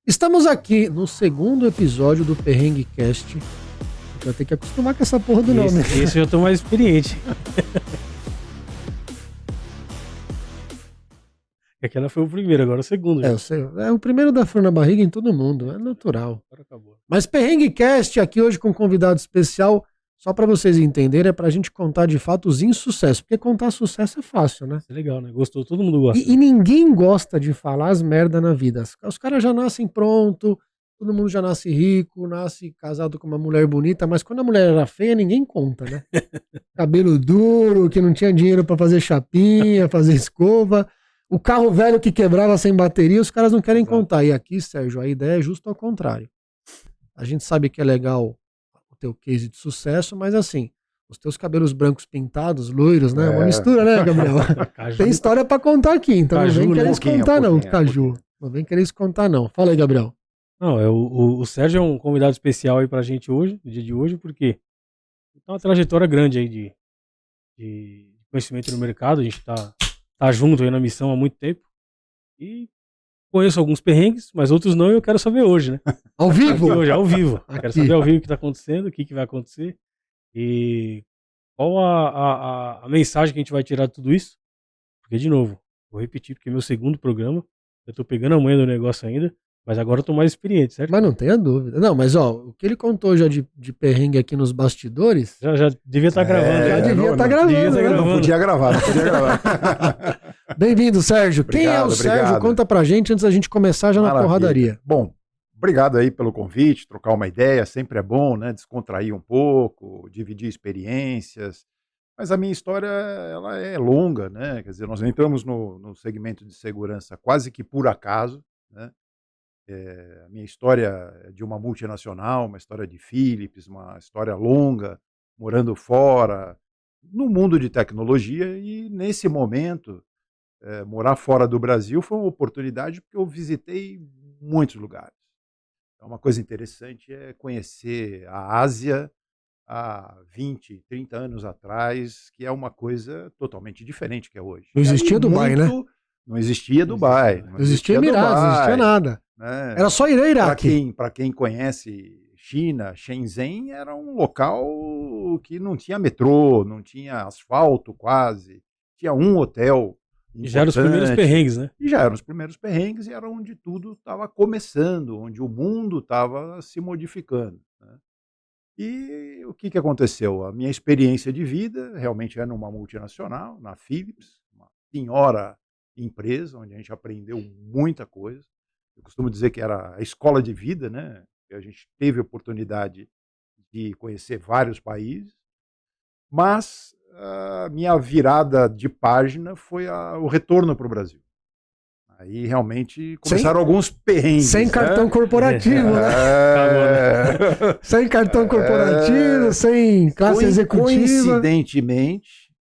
Estamos aqui no segundo episódio do Perrengue Cast. Vai ter que acostumar com essa porra do nome. Esse eu tô mais experiente. Aquela foi o primeiro, agora o segundo. Eu sei. É o primeiro da frio na barriga em todo mundo, é natural. Agora acabou. Mas Perrengue Cast aqui hoje com um convidado especial, só pra vocês entenderem, é pra gente contar de fato os insucessos, porque contar sucesso é fácil, né? É legal, né? Gostou, todo mundo gosta. E ninguém gosta de falar as merda na vida. Os caras já nascem pronto, todo mundo já nasce rico, nasce casado com uma mulher bonita, mas quando a mulher era feia, ninguém conta, né? Cabelo duro, que não tinha dinheiro pra fazer chapinha, fazer escova. O carro velho que quebrava sem bateria, os caras não querem contar. E aqui, Sérgio, a ideia é justo ao contrário. A gente sabe que é legal o teu case de sucesso, mas assim, os teus cabelos brancos pintados, loiros, né? Uma mistura, né, Gabriel? Tem história pra contar aqui, então Caju, não vem querer contar não, Caju. Pouquinho. Não vem querer contar não. Fala aí, Gabriel. Não, o Sérgio é um convidado especial aí pra gente hoje, no dia de hoje, porque tem uma trajetória grande aí de conhecimento no mercado. A gente tá junto aí na missão há muito tempo. E conheço alguns perrengues, mas outros não, e eu quero saber hoje, né? Ao vivo? Aqui hoje, ao vivo. Aqui. Quero saber ao vivo o que tá acontecendo, o que vai acontecer. E qual a mensagem que a gente vai tirar de tudo isso. Porque, de novo, vou repetir, porque é meu segundo programa. Eu tô pegando a manha do negócio ainda, mas agora eu tô mais experiente, certo? Mas não tenha dúvida. Não, mas ó, o que ele contou já de perrengue aqui nos bastidores... Já devia estar gravando. Já devia estar gravando. Devia tá gravando. Não podia gravar. Bem-vindo, Sérgio. Quem é o Sérgio? Obrigado. Conta pra gente antes da gente começar já na Maravilha. porradaria. Bom, obrigado aí pelo convite, trocar uma ideia, sempre é bom, né? Descontrair um pouco, dividir experiências. Mas a minha história, ela é longa, né? Quer dizer, nós entramos no segmento de segurança quase que por acaso, né? A minha história é de uma multinacional, uma história de Philips, uma história longa, morando fora, no mundo de tecnologia, e nesse momento, morar fora do Brasil foi uma oportunidade porque eu visitei muitos lugares. Então, uma coisa interessante é conhecer a Ásia há 20, 30 anos atrás, que é uma coisa totalmente diferente que é hoje. Não existia Dubai, né? Não existia Dubai. Não existia Emirados, não existia nada. Né? Era só Iraque. Para quem conhece China, Shenzhen era um local que não tinha metrô, não tinha asfalto quase, tinha um hotel. E já eram os primeiros perrengues, né? E já eram os primeiros perrengues e era onde tudo estava começando, onde o mundo estava se modificando. Né? E o que aconteceu? A minha experiência de vida realmente é numa multinacional, na Philips, uma senhora empresa, onde a gente aprendeu muita coisa. Eu costumo dizer que era a escola de vida, né? A gente teve a oportunidade de conhecer vários países, mas a minha virada de página foi o retorno para o Brasil. Aí realmente começaram alguns perrengues. Sem cartão corporativo, né? Sem cartão corporativo, sem classe executiva.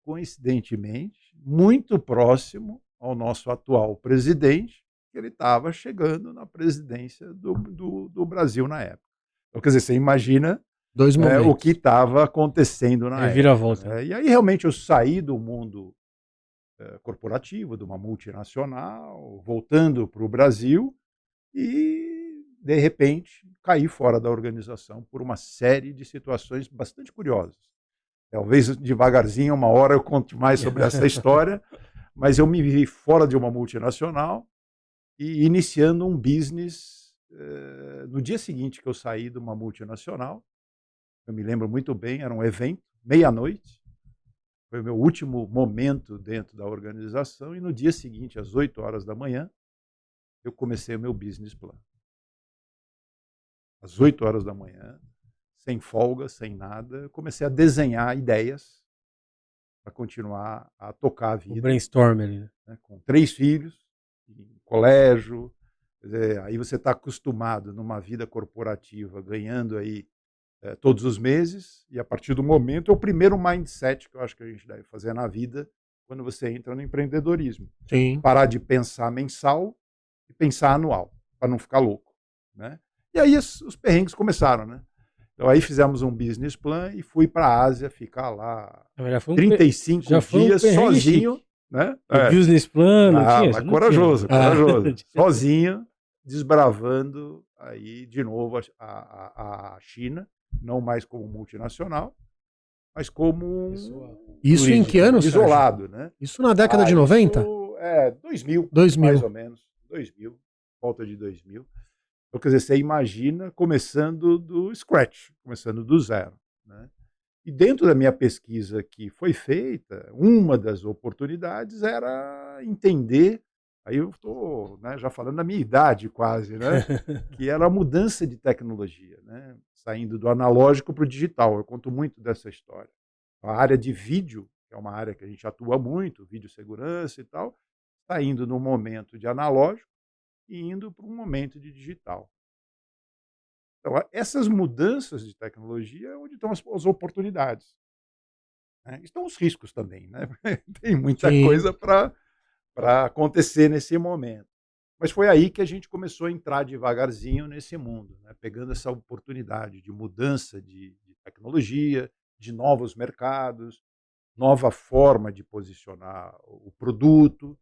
Coincidentemente, muito próximo ao nosso atual presidente, que ele estava chegando na presidência do Brasil na época. Então, quer dizer, você imagina o que estava acontecendo na época. Vira-volta. E aí, realmente, eu saí do mundo corporativo, de uma multinacional, voltando para o Brasil e, de repente, caí fora da organização por uma série de situações bastante curiosas. Talvez, devagarzinho, uma hora eu conte mais sobre essa história, mas eu me vi fora de uma multinacional e iniciando um business no dia seguinte que eu saí de uma multinacional. Eu me lembro muito bem, era um evento, meia-noite, foi o meu último momento dentro da organização, e no dia seguinte, às 8 horas da manhã, eu comecei o meu business plan. Às 8 horas da manhã, sem folga, sem nada, eu comecei a desenhar ideias para continuar a tocar a vida. O brainstorm ali, né? Com 3 filhos, em colégio, quer dizer, aí você está acostumado numa vida corporativa, ganhando aí todos os meses, e a partir do momento é o primeiro mindset que eu acho que a gente deve fazer na vida quando você entra no empreendedorismo. Sim. Parar de pensar mensal e pensar anual, para não ficar louco. Né? E aí os perrengues começaram, né? Então aí fizemos um business plan e fui para a Ásia ficar lá 35 dias sozinho. Né? O business plan, mas corajoso. Sozinho, desbravando aí de novo a China, não mais como multinacional, mas como Isso em que ano, Sérgio? isolado, né? Isso na década de 90? Isso é 2000, 2000. mais ou menos, 2000, volta de 2000. Então, quer dizer, você imagina começando do scratch, começando do zero, né? E dentro da minha pesquisa que foi feita, uma das oportunidades era entender, aí eu estou, né, já falando da minha idade quase, né, que era a mudança de tecnologia, né, saindo do analógico para o digital. Eu conto muito dessa história. A área de vídeo, que é uma área que a gente atua muito, vídeo segurança e tal, saindo no momento de analógico e indo para um momento de digital. Então, essas mudanças de tecnologia é onde estão as oportunidades, né? Estão os riscos também, né? Tem muita Sim. coisa para acontecer nesse momento. Mas foi aí que a gente começou a entrar devagarzinho nesse mundo, né? Pegando essa oportunidade de mudança de tecnologia, de novos mercados, nova forma de posicionar o produto.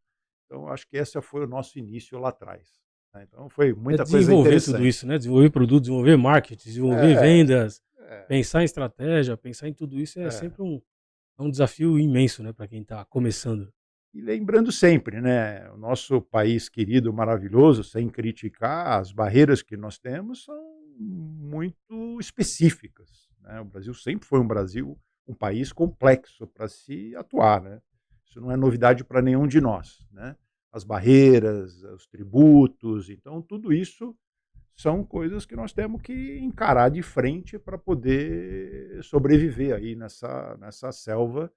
Então, acho que esse foi o nosso início lá atrás, né? Então, foi muita coisa Desenvolver interessante. tudo isso, né? Desenvolver produto, desenvolver marketing, desenvolver vendas, pensar em estratégia, pensar em tudo isso sempre um desafio imenso, né, para quem está começando. E lembrando sempre, né, o nosso país querido, maravilhoso, sem criticar, as barreiras que nós temos são muito específicas, né? O Brasil sempre foi um país complexo para se atuar, né? Isso não é novidade para nenhum de nós, né? As barreiras, os tributos, então tudo isso são coisas que nós temos que encarar de frente para poder sobreviver aí nessa selva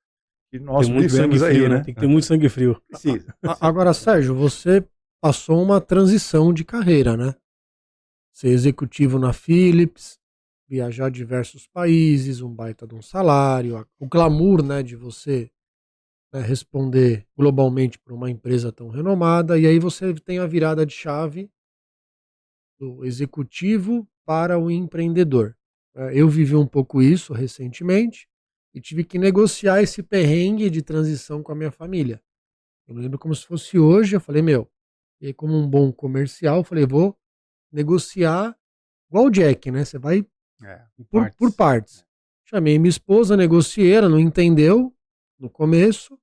que nós Tem muito sangue vivemos aí, frio, né? Tem que ter muito sangue frio. Precisa. Agora, Sérgio, você passou uma transição de carreira, né? Ser executivo na Philips, viajar diversos países, um baita de um salário, o glamour, né, de você, né, responder globalmente para uma empresa tão renomada, e aí você tem a virada de chave do executivo para o empreendedor. Eu vivi um pouco isso recentemente e tive que negociar esse perrengue de transição com a minha família. Eu me lembro como se fosse hoje, eu falei, meu, e aí como um bom comercial, eu falei, vou negociar igual o Jack, né? Você vai por partes. Chamei minha esposa, negociei, ela não entendeu no começo,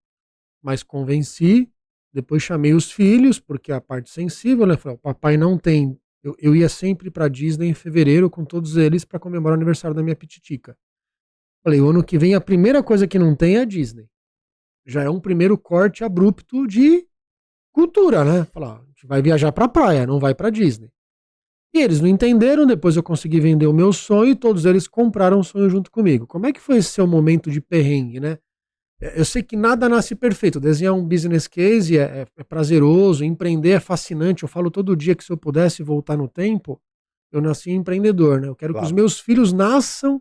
mas convenci. Depois chamei os filhos, porque é a parte sensível, né? Falei, o papai não tem. Eu ia sempre para Disney em fevereiro com todos eles para comemorar o aniversário da minha pititica. Falei, o ano que vem a primeira coisa que não tem é a Disney. Já é um primeiro corte abrupto de cultura, né? Falar, a gente vai viajar pra praia, não vai pra Disney. E eles não entenderam, depois eu consegui vender o meu sonho e todos eles compraram o sonho junto comigo. Como é que foi esse seu momento de perrengue, né? Eu sei que nada nasce perfeito, desenhar um business case é prazeroso, empreender é fascinante, eu falo todo dia que se eu pudesse voltar no tempo, eu nasci empreendedor, né? Eu quero que os meus filhos nasçam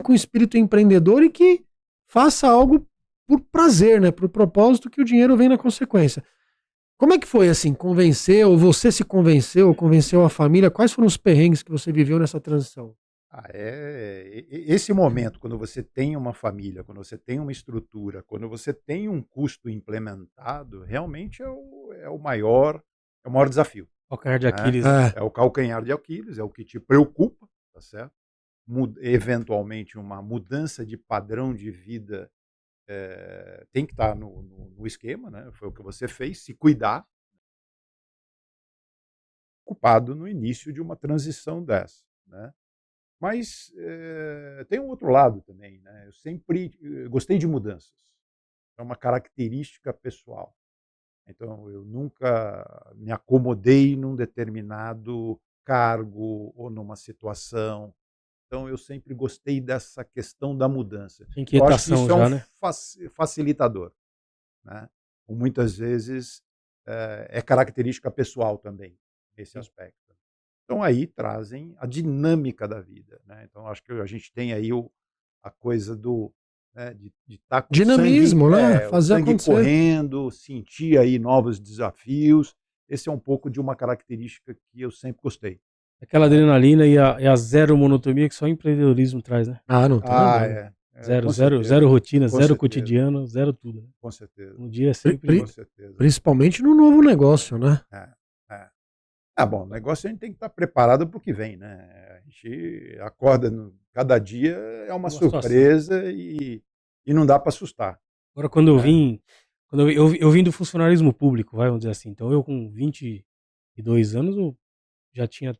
com espírito empreendedor e que faça algo por prazer, né? Por propósito, que o dinheiro vem na consequência. Como é que foi assim, convencer, ou você se convenceu, ou convenceu a família? Quais foram os perrengues que você viveu nessa transição? Esse momento, quando você tem uma família, quando você tem uma estrutura, quando você tem um custo implementado, realmente é o maior desafio. Calcanhar de Aquiles. É o calcanhar de Aquiles, é o que te preocupa, tá certo? Eventualmente uma mudança de padrão de vida tem que estar no esquema, né? Foi o que você fez, se cuidar, ocupado no início de uma transição dessa, né? Mas tem um outro lado também, né? Eu sempre gostei de mudanças, é uma característica pessoal. Então, eu nunca me acomodei num determinado cargo ou numa situação. Então, eu sempre gostei dessa questão da mudança. Eu acho que isso é um facilitador, né? Ou muitas vezes é característica pessoal também, nesse aspecto. Então, aí trazem a dinâmica da vida, né? Então, acho que a gente tem aí a coisa de estar com dinamismo, sangue, né? o sangue correndo, sentir aí novos desafios. Esse é um pouco de uma característica que eu sempre gostei. Aquela adrenalina e a zero monotonia que só empreendedorismo traz, né? Não tem zero rotina, zero cotidiano, zero tudo. Né? Com certeza. Um dia é sempre... Principalmente no novo negócio, né? Bom, o negócio a gente tem que estar preparado para o que vem, né? A gente acorda, cada dia é uma situação. surpresa e não dá para assustar. Agora, quando eu né? vim, eu vim do funcionalismo público, vai, vamos dizer assim. Então, eu com 22 anos, eu já tinha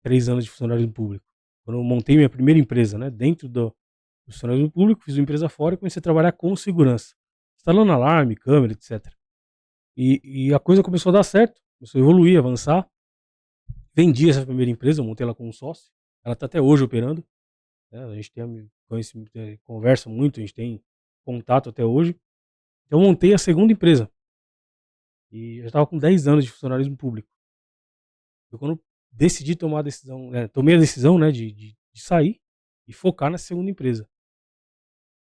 3 anos de funcionalismo público. Quando eu montei minha primeira empresa, né, dentro do funcionalismo público, fiz uma empresa fora e comecei a trabalhar com segurança, instalando alarme, câmera, etc. E a coisa começou a dar certo, começou a evoluir, avançar. Vendi essa primeira empresa, eu montei ela com um sócio. Ela está até hoje operando. Né, a gente tem conhecimento, conversa muito, a gente tem contato até hoje. Então, eu montei a segunda empresa. E eu já estava com 10 anos de funcionalismo público. Foi quando eu decidi tomar a decisão, tomei a decisão, né, de sair e focar na segunda empresa.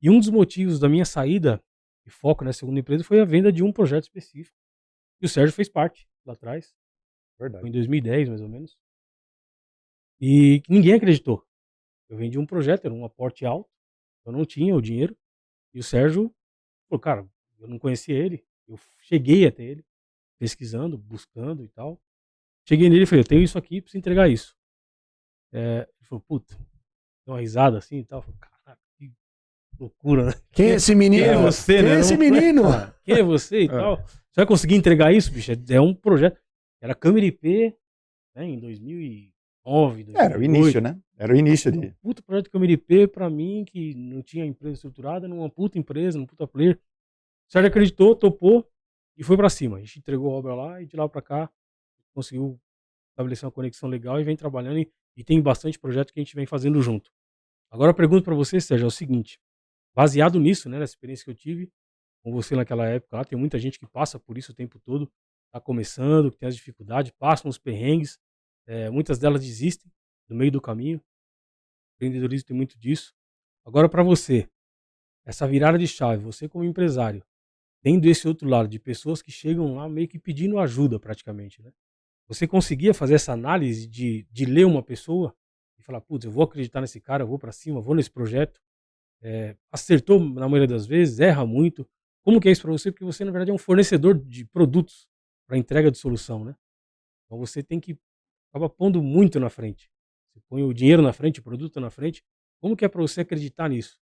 E um dos motivos da minha saída e foco na segunda empresa foi a venda de um projeto específico. E o Sérgio fez parte lá atrás. Foi Verdade. em 2010, mais ou menos. E ninguém acreditou. Eu vendi um projeto, era um aporte alto. Eu não tinha o dinheiro. E o Sérgio falou, cara, eu não conhecia ele. Eu cheguei até ele, pesquisando, buscando e tal. Cheguei nele e falei, eu tenho isso aqui, preciso entregar isso. Ele falou, puta, deu uma risada assim e tal. Falei, caraca, que loucura, né? Quem é esse menino? Quem é você, Quem né? é esse menino? Quem é você e tal? Você vai conseguir entregar isso, bicho? É um projeto. Era câmera IP, né, em 2009, 2008. Era o início, né? Era o início Um de... puta projeto de câmera IP pra mim, que não tinha empresa estruturada, numa puta empresa, num puta player. O Sérgio acreditou, topou e foi pra cima. A gente entregou a obra lá e de lá pra cá conseguiu estabelecer uma conexão legal e vem trabalhando e tem bastante projeto que a gente vem fazendo junto. Agora, a pergunta para você, Sérgio, é o seguinte: baseado nisso, né, nessa experiência que eu tive com você naquela época, lá, tem muita gente que passa por isso o tempo todo, tá começando, que tem as dificuldades, passam os perrengues, muitas delas desistem no meio do caminho. O empreendedorismo tem muito disso. Agora, para você, essa virada de chave, você como empresário, tendo esse outro lado de pessoas que chegam lá meio que pedindo ajuda praticamente, né? Você conseguia fazer essa análise de ler uma pessoa e falar, putz, eu vou acreditar nesse cara, eu vou para cima, vou nesse projeto. Acertou na maioria das vezes, erra muito. Como que é isso para você? Porque você, na verdade, é um fornecedor de produtos para entrega de solução, né? Então você tem que acabar pondo muito na frente. Você põe o dinheiro na frente, o produto na frente. Como que é para você acreditar nisso?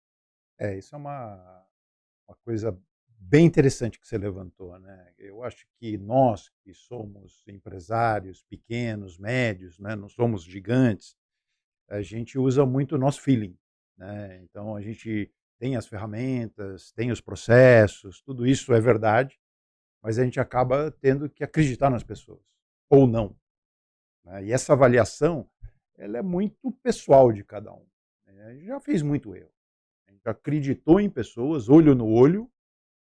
Isso é uma coisa bem interessante que você levantou, né? Eu acho que nós que somos empresários pequenos, médios, né, não somos gigantes, a gente usa muito o nosso feeling, né? Então a gente tem as ferramentas, tem os processos, tudo isso é verdade, mas a gente acaba tendo que acreditar nas pessoas ou não, né? E essa avaliação, ela é muito pessoal de cada um, né? A gente já fez muito erro. A gente acreditou em pessoas, olho no olho,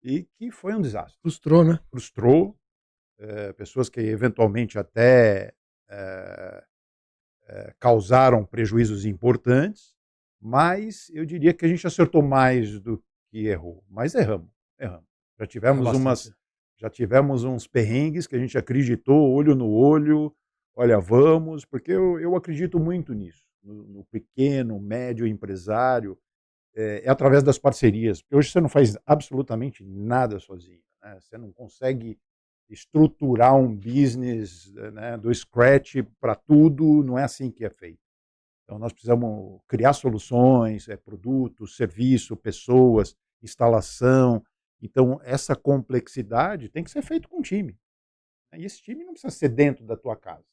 e que foi um desastre. Frustrou, né? Frustrou, pessoas que eventualmente até causaram prejuízos importantes, mas eu diria que a gente acertou mais do que errou. Mas erramos. Já tivemos uns perrengues que a gente acreditou, olho no olho, olha, vamos, porque eu acredito muito nisso, no pequeno, médio empresário, através das parcerias. Porque hoje você não faz absolutamente nada sozinho, né? Você não consegue estruturar um business, né, do scratch para tudo, não é assim que é feito. Então nós precisamos criar soluções, produtos, serviço, pessoas, instalação. Então essa complexidade tem que ser feito com um time. E esse time não precisa ser dentro da tua casa.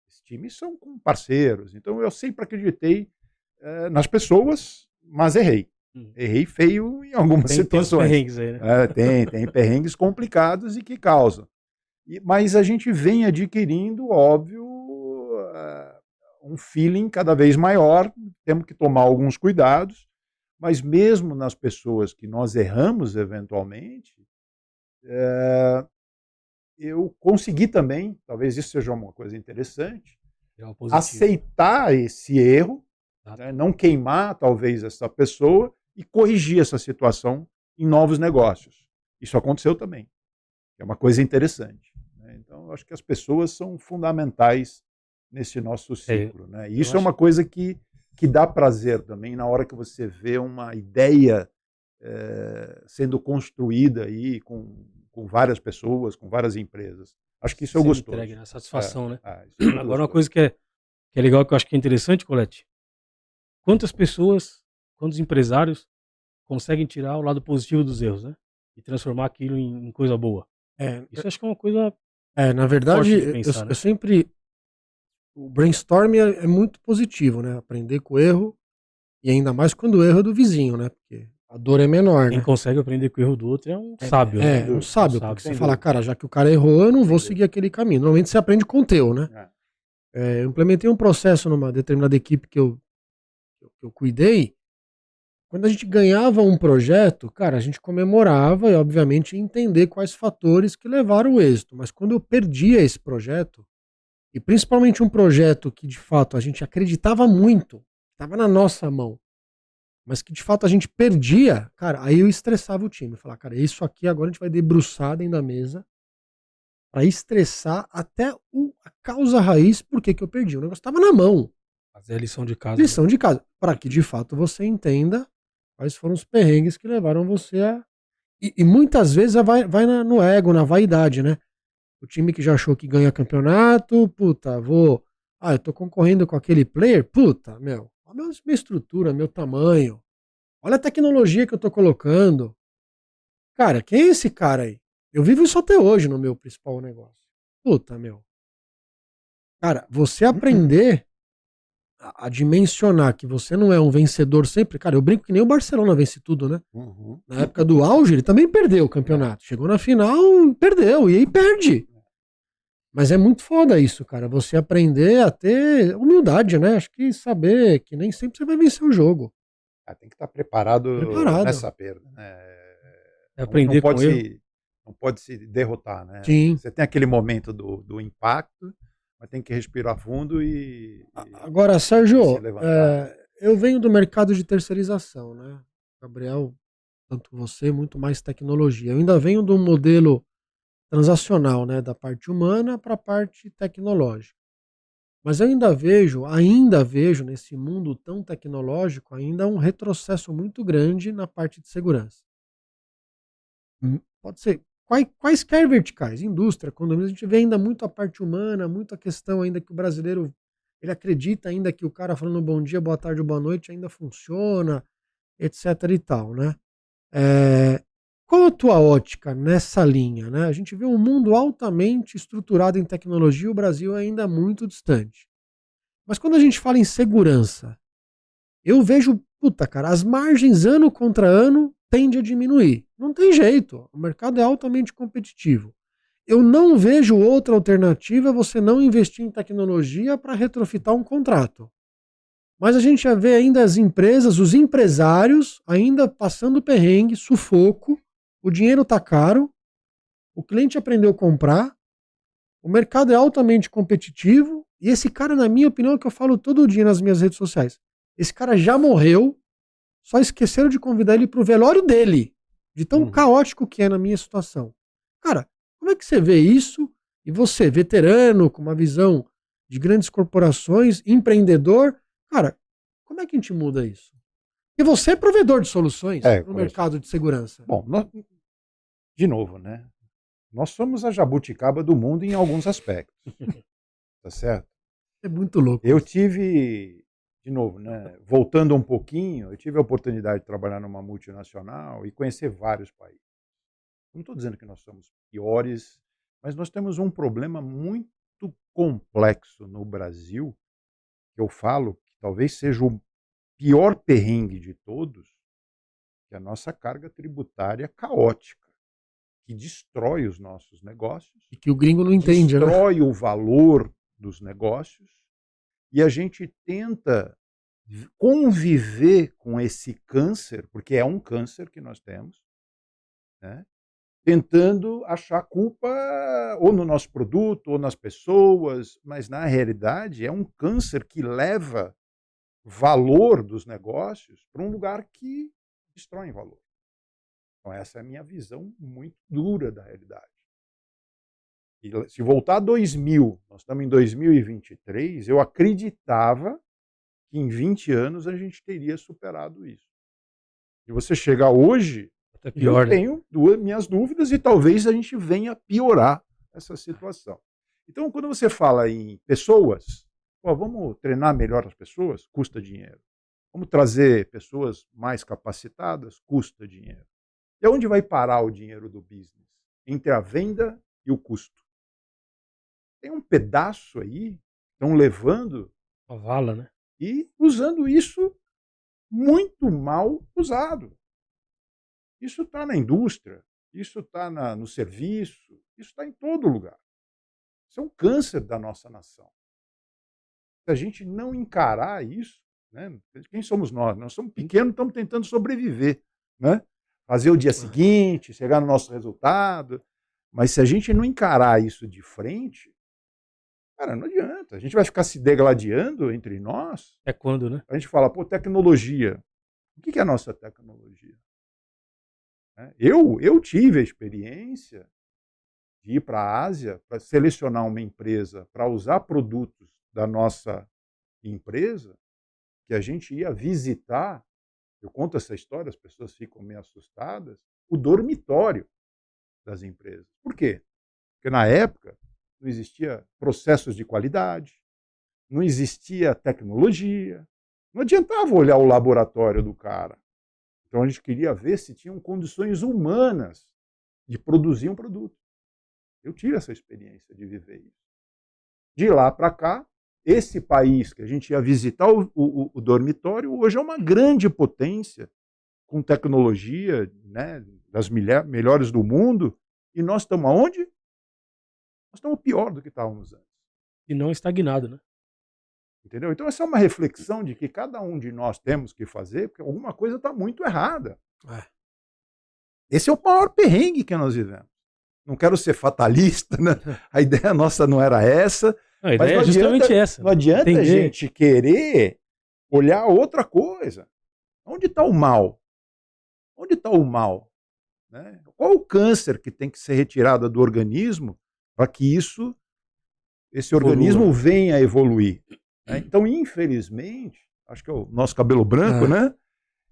Esses times são com parceiros. Então eu sempre acreditei nas pessoas, mas errei. Errei feio em algumas situações. Tem perrengues aí, né? Tem perrengues complicados e que causam. Mas a gente vem adquirindo, óbvio, um feeling cada vez maior, temos que tomar alguns cuidados, mas mesmo nas pessoas que nós erramos eventualmente, eu consegui também, talvez isso seja uma coisa interessante, aceitar esse erro, né, não queimar talvez essa pessoa e corrigir essa situação em novos negócios. Isso aconteceu também. É uma coisa interessante, né? Então, eu acho que as pessoas são fundamentais nesse nosso ciclo, né? E isso é uma coisa que dá prazer também na hora que você vê uma ideia sendo construída aí com várias pessoas, com várias empresas. Acho que isso é o Ser gostoso. entregue, né? Satisfação, né? Isso é muito Agora, uma gostoso. coisa que é legal, que eu acho que é interessante, Colete, quantos empresários conseguem tirar o lado positivo dos erros, né? E transformar aquilo em coisa boa. É, Isso eu acho que é uma coisa na verdade, forte de pensar, eu né? sempre. O brainstorming é muito positivo, né? Aprender com o erro, e ainda mais quando o erro é do vizinho, né? Porque a dor é menor, Quem né? consegue aprender com o erro do outro é um sábio, né? Sem Um dúvida. sábio, Sábio, porque você sem fala, dúvida. cara, já que o cara errou, eu não vou Sem seguir aquele caminho. Normalmente você aprende com o teu, né? Eu implementei um processo numa determinada equipe que eu cuidei. Quando a gente ganhava um projeto, cara, a gente comemorava e, obviamente, ia entender quais fatores que levaram ao êxito. Mas quando eu perdia esse projeto, e principalmente um projeto que, de fato, a gente acreditava muito, estava na nossa mão, mas que, de fato, a gente perdia, cara, aí eu estressava o time. Falava, cara, isso aqui agora a gente vai debruçar dentro da mesa para estressar até a causa raiz por que eu perdi. O negócio estava na mão. Fazer a lição de casa. Lição de casa. Para que, de fato, você entenda quais foram os perrengues que levaram você a. E muitas vezes vai no ego, na vaidade, né? O time que já achou que ganha campeonato, puta, eu tô concorrendo com aquele player, puta, meu, olha a minha estrutura, meu tamanho, olha a tecnologia que eu tô colocando. Cara, quem é esse cara aí? Eu vivo isso até hoje no meu principal negócio. Puta, meu. Cara, você aprender a dimensionar que você não é um vencedor sempre. Cara, eu brinco que nem o Barcelona vence tudo, né? Na época do auge, ele também perdeu o campeonato. Chegou na final, perdeu, e aí perde. Mas é muito foda isso, cara. Você aprender a ter humildade, né? Acho que saber que nem sempre você vai vencer o jogo. Tem que estar preparado nessa perda, né? Aprender com erro. Não pode se derrotar, né? Sim. Você tem aquele momento do impacto, mas tem que respirar fundo Agora, Sérgio, se levantar. eu venho do mercado de terceirização, né? Gabriel, tanto você, muito mais tecnologia. Eu ainda venho de um modelo transacional, né? Da parte humana para a parte tecnológica. Mas eu ainda vejo nesse mundo tão tecnológico ainda um retrocesso muito grande na parte de segurança. Pode ser quaisquer verticais, indústria, condomínio, a gente vê ainda muito a parte humana, muito a questão ainda que o brasileiro, ele acredita ainda que o cara falando bom dia, boa tarde ou boa noite ainda funciona, etc e tal, né? Qual a tua ótica nessa linha, né? A gente vê um mundo altamente estruturado em tecnologia, o Brasil ainda é muito distante. Mas quando a gente fala em segurança, eu vejo, puta, cara, as margens ano contra ano tende a diminuir. Não tem jeito. O mercado é altamente competitivo. Eu não vejo outra alternativa você não investir em tecnologia para retrofitar um contrato. Mas a gente já vê ainda as empresas, os empresários ainda passando perrengue, sufoco, o dinheiro está caro, o cliente aprendeu a comprar, o mercado é altamente competitivo e esse cara, na minha opinião, é o que eu falo todo dia nas minhas redes sociais. Esse cara já morreu, só esqueceram de convidar ele pro velório dele, de tão caótico que é na minha situação. Cara, como é que você vê isso? E você, veterano, com uma visão de grandes corporações, empreendedor, cara, como é que a gente muda isso? Porque você é provedor de soluções no mercado de segurança. Bom, de novo, né? Nós somos a jabuticaba do mundo em alguns aspectos. Tá certo? É muito louco. Eu tive, de novo, né? Voltando um pouquinho, eu tive a oportunidade de trabalhar numa multinacional e conhecer vários países. Não estou dizendo que nós somos piores, mas nós temos um problema muito complexo no Brasil, que eu falo que talvez seja o pior perrengue de todos, que é a nossa carga tributária caótica, que destrói os nossos negócios. E que o gringo não entende, né? Destrói o valor dos negócios. E a gente tenta conviver com esse câncer, porque é um câncer que nós temos, né? Tentando achar culpa ou no nosso produto ou nas pessoas, mas na realidade é um câncer que leva valor dos negócios para um lugar que destrói valor. Então essa é a minha visão muito dura da realidade. E se voltar a 2000, nós estamos em 2023, eu acreditava que em 20 anos a gente teria superado isso. E você chegar hoje, Até pior, eu tenho minhas dúvidas e talvez a gente venha piorar essa situação. Então, quando você fala em pessoas, pô, vamos treinar melhor as pessoas, custa dinheiro. Vamos trazer pessoas mais capacitadas, custa dinheiro. E onde vai parar o dinheiro do business? Entre a venda e o custo. Tem um pedaço aí, estão levando Uma vala, né? e usando isso muito mal usado. Isso está na indústria, isso está no serviço, isso está em todo lugar. Isso é um câncer da nossa nação. Se a gente não encarar isso, né, quem somos nós? Nós somos pequenos, estamos tentando sobreviver, né? Fazer o dia seguinte, chegar no nosso resultado. Mas se a gente não encarar isso de frente, cara, não adianta. A gente vai ficar se degladiando entre nós. É quando, né? A gente fala, pô, tecnologia. O que é a nossa tecnologia? Eu tive a experiência de ir para a Ásia para selecionar uma empresa para usar produtos da nossa empresa, que a gente ia visitar. Eu conto essa história, as pessoas ficam meio assustadas. O dormitório das empresas. Por quê? Porque na época não existia processos de qualidade, não existia tecnologia, não adiantava olhar o laboratório do cara. Então a gente queria ver se tinham condições humanas de produzir um produto. Eu tive essa experiência de viver isso. De lá para cá, esse país que a gente ia visitar, o dormitório, hoje é uma grande potência, com tecnologia, né, das melhores do mundo, e nós estamos aonde? Nós estamos pior do que estávamos antes. E não estagnado, né? Entendeu? Então essa é uma reflexão de que cada um de nós temos que fazer, porque alguma coisa está muito errada. Esse é o maior perrengue que nós vivemos. Não quero ser fatalista, né? A ideia nossa não era essa. A ideia é justamente essa. Não adianta a gente querer olhar outra coisa. Onde está o mal? Onde está o mal? Né? Qual o câncer que tem que ser retirado do organismo para que esse organismo venha a evoluir? Né? Então, infelizmente, acho que é o nosso cabelo branco, né?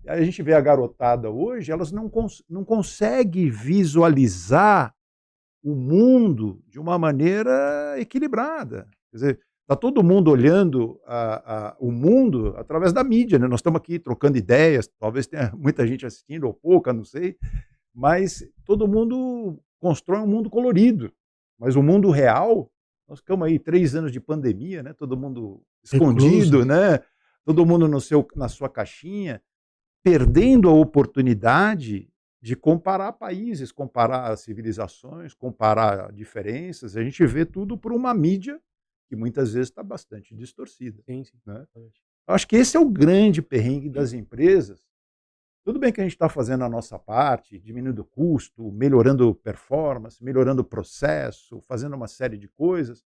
A gente vê a garotada hoje, elas não conseguem visualizar o mundo de uma maneira equilibrada. Quer dizer, está todo mundo olhando o mundo através da mídia, né? Nós estamos aqui trocando ideias, talvez tenha muita gente assistindo ou pouca, não sei, mas todo mundo constrói um mundo colorido. Mas o mundo real, nós ficamos aí 3 anos de pandemia, né? Todo mundo escondido, né? Todo mundo na sua caixinha, perdendo a oportunidade de comparar países, comparar civilizações, comparar diferenças. A gente vê tudo por uma mídia que muitas vezes está bastante distorcida. Sim. Né? Eu acho que esse é o grande perrengue das empresas. Tudo bem que a gente está fazendo a nossa parte, diminuindo o custo, melhorando performance, melhorando o processo, fazendo uma série de coisas,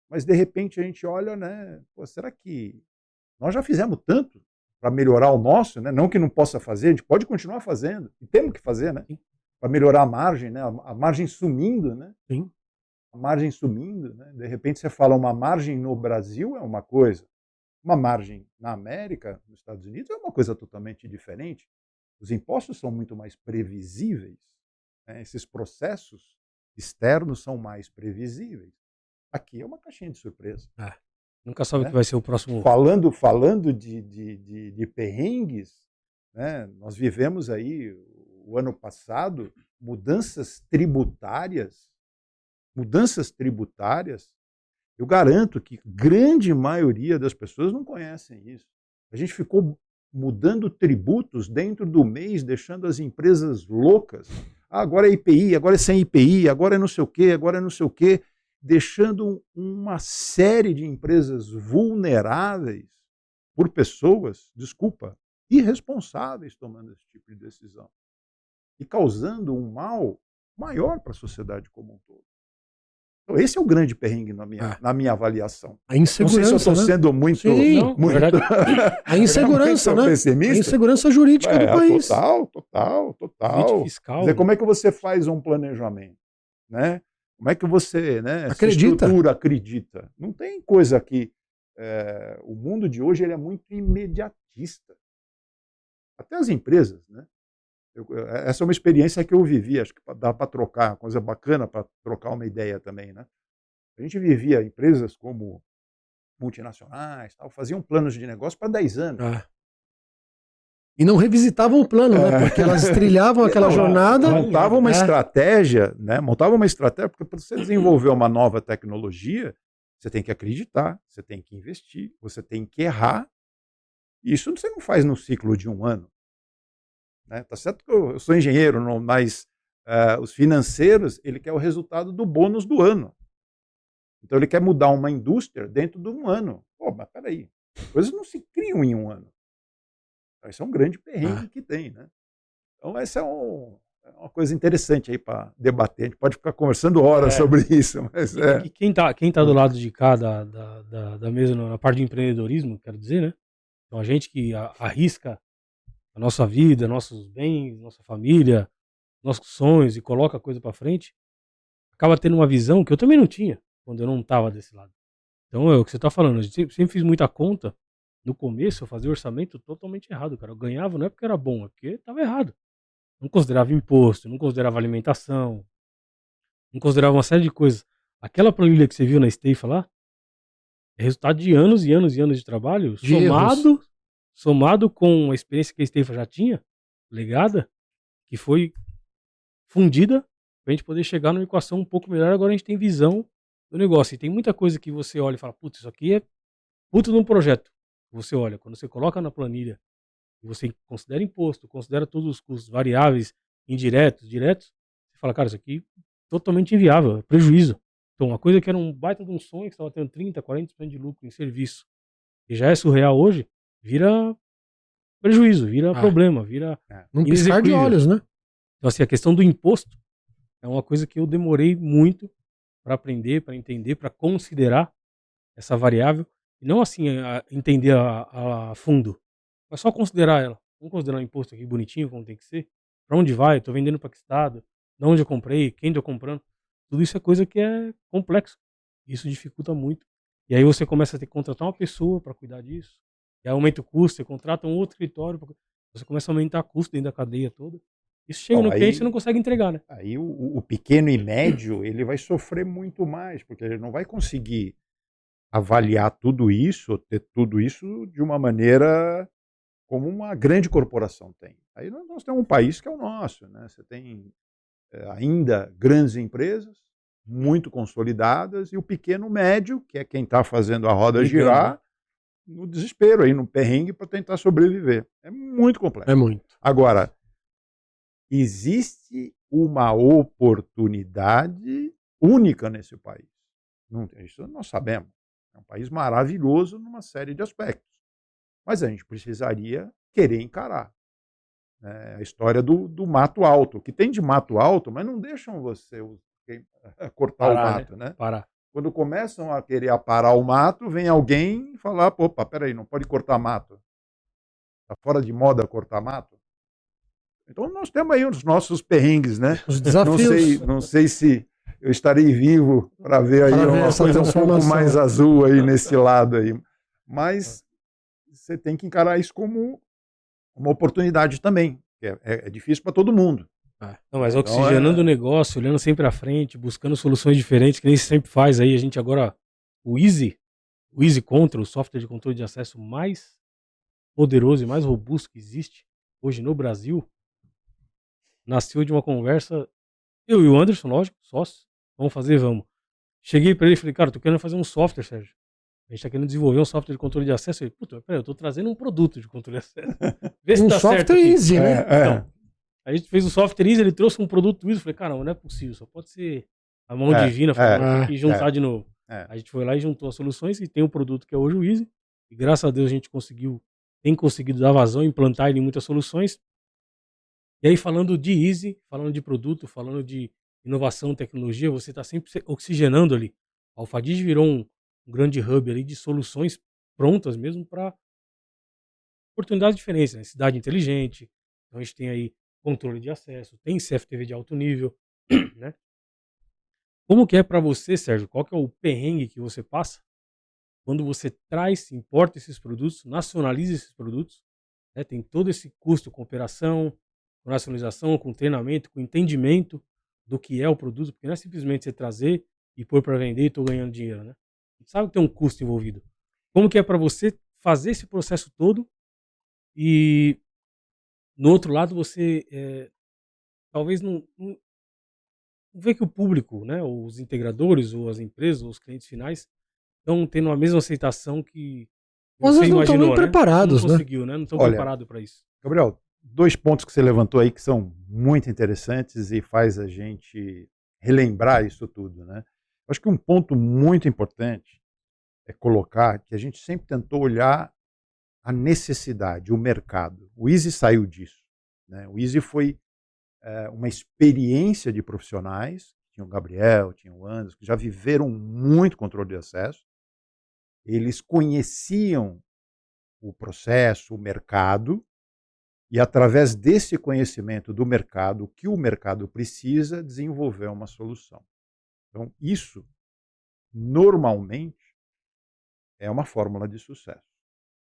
mas de repente a gente olha, né? Pô, será que nós já fizemos tanto para melhorar o nosso, né? Não que não possa fazer, a gente pode continuar fazendo, e temos que fazer, né? Para melhorar a margem, né? A margem sumindo, né? Sim. A margem sumindo, né? De repente você fala uma margem no Brasil é uma coisa, uma margem na América, nos Estados Unidos, é uma coisa totalmente diferente. Os impostos são muito mais previsíveis, né? Esses processos externos são mais previsíveis. Aqui é uma caixinha de surpresa. Nunca sabe o que vai ser o próximo. Falando de perrengues, né? Nós vivemos aí, o ano passado, mudanças tributárias. Eu garanto que grande maioria das pessoas não conhecem isso. A gente ficou mudando tributos dentro do mês, deixando as empresas loucas. Agora é IPI, agora é sem IPI, agora é não sei o quê, agora é não sei o quê, deixando uma série de empresas vulneráveis por pessoas, irresponsáveis tomando esse tipo de decisão. E causando um mal maior para a sociedade como um todo. Então, esse é o grande perrengue na minha avaliação. A insegurança, não sei se eu estou sendo muito... Sim, muito... A insegurança, né? Pessimista. A insegurança jurídica do país. Total. Fiscal, Quer dizer, como é que você faz um planejamento? Né? Como é que você, né, acredita? Acredita? Não tem coisa que... o mundo de hoje ele é muito imediatista. Até as empresas, né? Essa é uma experiência que eu vivi, acho que dá para trocar, coisa bacana para trocar uma ideia também, né? A gente vivia empresas como multinacionais, tal, faziam planos de negócio para 10 anos. Ah. E não revisitavam o plano, né? Porque elas trilhavam aquela jornada. Montavam uma estratégia, né? Montavam uma estratégia, porque para você desenvolver uma nova tecnologia, você tem que acreditar, você tem que investir, você tem que errar. E isso você não faz no ciclo de um ano. Né? Tá certo que eu sou engenheiro, mas os financeiros, ele quer o resultado do bônus do ano. Então ele quer mudar uma indústria dentro de um ano. Pô, mas peraí, coisas não se criam em um ano. Então, isso é um grande perrengue que tem, né? Então essa é uma coisa interessante aí para debater. A gente pode ficar conversando horas sobre isso. Mas E quem tá do lado de cá da mesa na parte de empreendedorismo, quero dizer, né? Então a gente que arrisca a nossa vida, nossos bens, nossa família, nossos sonhos e coloca a coisa para frente, acaba tendo uma visão que eu também não tinha quando eu não estava desse lado. Então é o que você está falando, a gente sempre fiz muita conta. No começo eu fazia orçamento totalmente errado, cara. Eu ganhava não é porque era bom, é porque estava errado. Não considerava imposto, não considerava alimentação, não considerava uma série de coisas. Aquela planilha que você viu na Steifa lá é resultado de anos e anos e anos de trabalho, somado com a experiência que a Steifa já tinha, legada, que foi fundida pra gente poder chegar numa equação um pouco melhor. Agora a gente tem visão do negócio. E tem muita coisa que você olha e fala, putz, isso aqui é puto num projeto. Você olha, quando você coloca na planilha, você considera imposto, considera todos os custos variáveis, indiretos, diretos, você fala, cara, isso aqui é totalmente inviável, é prejuízo. Então, uma coisa que era um baita de um sonho, que você estava tendo 30%, 40% de lucro em serviço, e já é surreal hoje, vira prejuízo, vira problema, vira Num piscar de olhos, né? Então, assim, a questão do imposto é uma coisa que eu demorei muito para aprender, para entender, para considerar essa variável, e não assim entender a fundo, mas só considerar ela. Vamos considerar o imposto aqui bonitinho, como tem que ser. Para onde vai? Estou vendendo para que estado? De onde eu comprei? Quem estou comprando? Tudo isso é coisa que é complexo. Isso dificulta muito. E aí você começa a ter que contratar uma pessoa para cuidar disso. E aí aumenta o custo, você contrata um outro escritório. Você começa a aumentar custo dentro da cadeia toda. Isso chega no cliente e você não consegue entregar, né? Aí o pequeno e médio, ele vai sofrer muito mais, porque ele não vai conseguir avaliar tudo isso, ter tudo isso de uma maneira como uma grande corporação tem. Aí nós temos um país que é o nosso, né? Você tem ainda grandes empresas, muito consolidadas, e o pequeno médio, que é quem está fazendo a roda girar, no desespero, aí, no perrengue, para tentar sobreviver. É muito complexo. É muito. Agora, existe uma oportunidade única nesse país. Isso nós sabemos. É um país maravilhoso numa série de aspectos. Mas a gente precisaria querer encarar. A história do mato alto. Que tem de mato alto, mas não deixam você cortar o mato. Né? Parar. Quando começam a querer aparar o mato, vem alguém falar, opa, peraí, não pode cortar mato. Está fora de moda cortar mato. Então nós temos aí os nossos perrengues, né? Os desafios. Não sei se eu estarei vivo para ver aí uma coisa um pouco mais azul aí nesse lado aí. Mas você tem que encarar isso como uma oportunidade também. É difícil para todo mundo. Não, mas oxigenando o negócio, olhando sempre à frente, buscando soluções diferentes, que nem se sempre faz aí. A gente agora, o Easy Control, o software de controle de acesso mais poderoso e mais robusto que existe hoje no Brasil, nasceu de uma conversa, eu e o Anderson, lógico, sócios, vamos. Cheguei para ele e falei, cara, tô querendo fazer um software, Sérgio. A gente tá querendo desenvolver um software de controle de acesso. Ele, puta, peraí, eu tô trazendo um produto de controle de acesso. Vê se tá certo aqui. Easy, né? Então, a gente fez o software Easy, ele trouxe um produto Easy. Eu falei, cara, não é possível, só pode ser a mão divina falando que juntar de novo. A gente foi lá e juntou as soluções e tem um produto que é hoje o Easy. E graças a Deus a gente tem conseguido dar vazão, implantar ele em muitas soluções. E aí, falando de Easy, falando de produto, falando de inovação, tecnologia, você está sempre oxigenando ali. A Alphadig virou um grande hub ali de soluções prontas mesmo para oportunidades diferentes, né? Cidade inteligente, então a gente tem aí controle de acesso, tem CFTV de alto nível, né? Como que é para você, Sérgio? Qual que é o perrengue que você passa quando você importa esses produtos, nacionaliza esses produtos, né? Tem todo esse custo com operação, com racionalização, com treinamento, com entendimento do que é o produto, porque não é simplesmente você trazer e pôr para vender e estou ganhando dinheiro, né? A gente sabe que tem um custo envolvido. Como que é para você fazer esse processo todo e, no outro lado, você talvez não vê que o público, né, os integradores, ou as empresas, ou os clientes finais, estão tendo a mesma aceitação que Às você vezes não estão nem imaginou, né? Não preparados, né? conseguiu, né? Não estão Olha, preparados para isso. Gabriel, 2 pontos que você levantou aí que são muito interessantes e faz a gente relembrar isso tudo, né? Acho que um ponto muito importante é colocar que a gente sempre tentou olhar a necessidade, o mercado. O Easy saiu disso, né? O Easy foi uma experiência de profissionais, tinha o Gabriel, tinha o Anderson, que já viveram muito controle de acesso. Eles conheciam o processo, o mercado, e através desse conhecimento do mercado, o que o mercado precisa, desenvolver uma solução. Então, isso, normalmente, é uma fórmula de sucesso.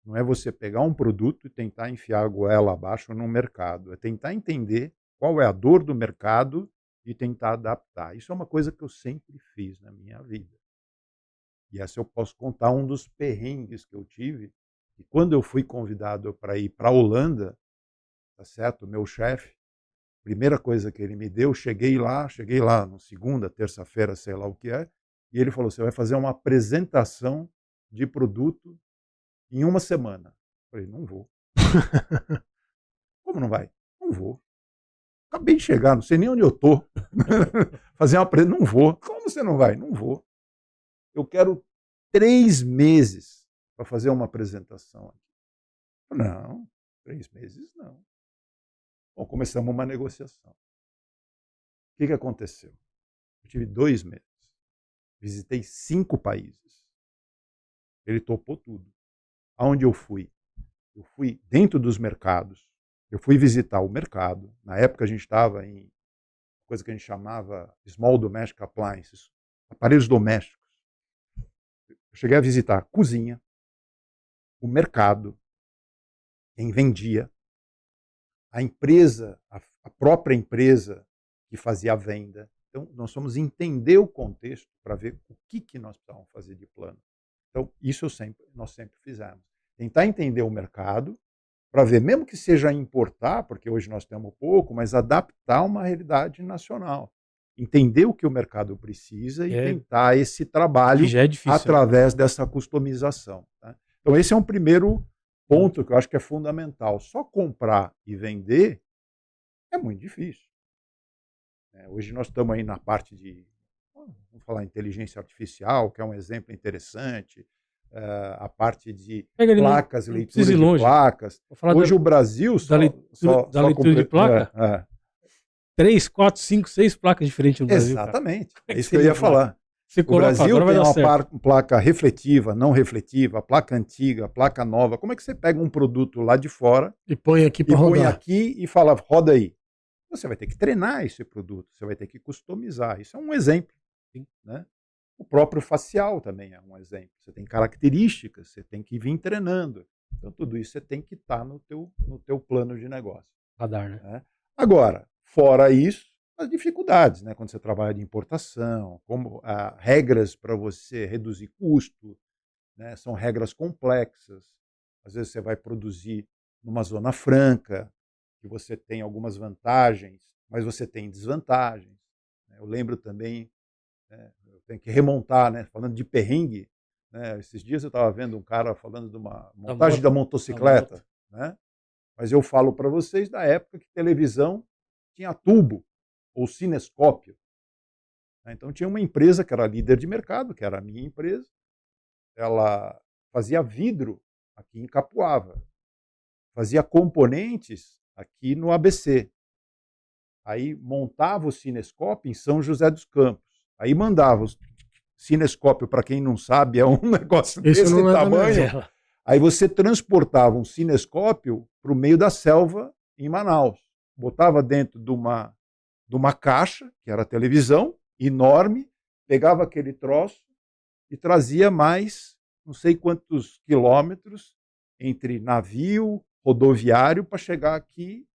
Não é você pegar um produto e tentar enfiar a goela abaixo no mercado. É tentar entender qual é a dor do mercado e tentar adaptar. Isso é uma coisa que eu sempre fiz na minha vida. E essa eu posso contar um dos perrengues que eu tive. E quando eu fui convidado para ir para a Holanda, tá certo? O meu chefe, primeira coisa que ele me deu, cheguei lá na segunda, terça-feira, sei lá o que é, e ele falou: você vai fazer uma apresentação de produto em 1 semana. Eu falei: não vou. Como não vai? Não vou. Acabei de chegar, não sei nem onde eu estou. Fazer uma apresentação, não vou. Como você não vai? Não vou. Eu quero 3 meses para fazer uma apresentação aqui. Não, 3 meses não. Bom, começamos uma negociação. O que aconteceu? Eu tive 2 meses. Visitei 5 países. Ele topou tudo. Aonde eu fui? Eu fui dentro dos mercados. Eu fui visitar o mercado. Na época a gente estava em coisa que a gente chamava Small Domestic Appliances, aparelhos domésticos. Eu cheguei a visitar a cozinha, o mercado, quem vendia, a empresa, a própria empresa que fazia a venda. Então, nós fomos entender o contexto para ver o que nós precisávamos fazer de plano. Então, isso nós sempre fizemos. Tentar entender o mercado, para ver, mesmo que seja importar, porque hoje nós temos pouco, mas adaptar uma realidade nacional. Entender o que o mercado precisa e tentar esse trabalho já é difícil, através dessa customização. Tá? Então, esse é um primeiro ponto que eu acho que é fundamental. Só comprar e vender é muito difícil. Hoje nós estamos aí na parte de, vamos falar, inteligência artificial, que é um exemplo interessante, a parte de placas, leitura de placas. Hoje o Brasil da leitura de placa, 3, 4, 5, 6 placas diferentes no Brasil. Exatamente, é isso que eu ia falar. O Brasil tem uma placa refletiva, não refletiva, placa antiga, placa nova. Como é que você pega um produto lá de fora e põe aqui para rodar? Põe aqui e fala, roda aí. Você vai ter que treinar esse produto, você vai ter que customizar. Isso é um exemplo. Né? O próprio facial também é um exemplo. Você tem características, você tem que vir treinando. Então, tudo isso você tem que estar no teu plano de negócio. Radar, né? Agora, fora isso, as dificuldades, né? Quando você trabalha de importação, como regras para você reduzir custo, né? São regras complexas. Às vezes você vai produzir numa zona franca, que você tem algumas vantagens, mas você tem desvantagens. Eu lembro também, eu tenho que remontar, né? Falando de perrengue, né? Esses dias eu estava vendo um cara falando de uma montagem da motocicleta, né? Mas eu falo para vocês da época que televisão tinha tubo ou cinescópio. Então tinha uma empresa que era líder de mercado, que era a minha empresa, ela fazia vidro aqui em Capuava, fazia componentes aqui no ABC. Aí montava o cinescópio em São José dos Campos. Aí mandava o cinescópio, para quem não sabe, é um negócio desse tamanho. Aí você transportava um cinescópio para o meio da selva em Manaus. Botava dentro de uma caixa, que era a televisão, enorme, pegava aquele troço e trazia mais não sei quantos quilômetros entre navio, rodoviário, para chegar aqui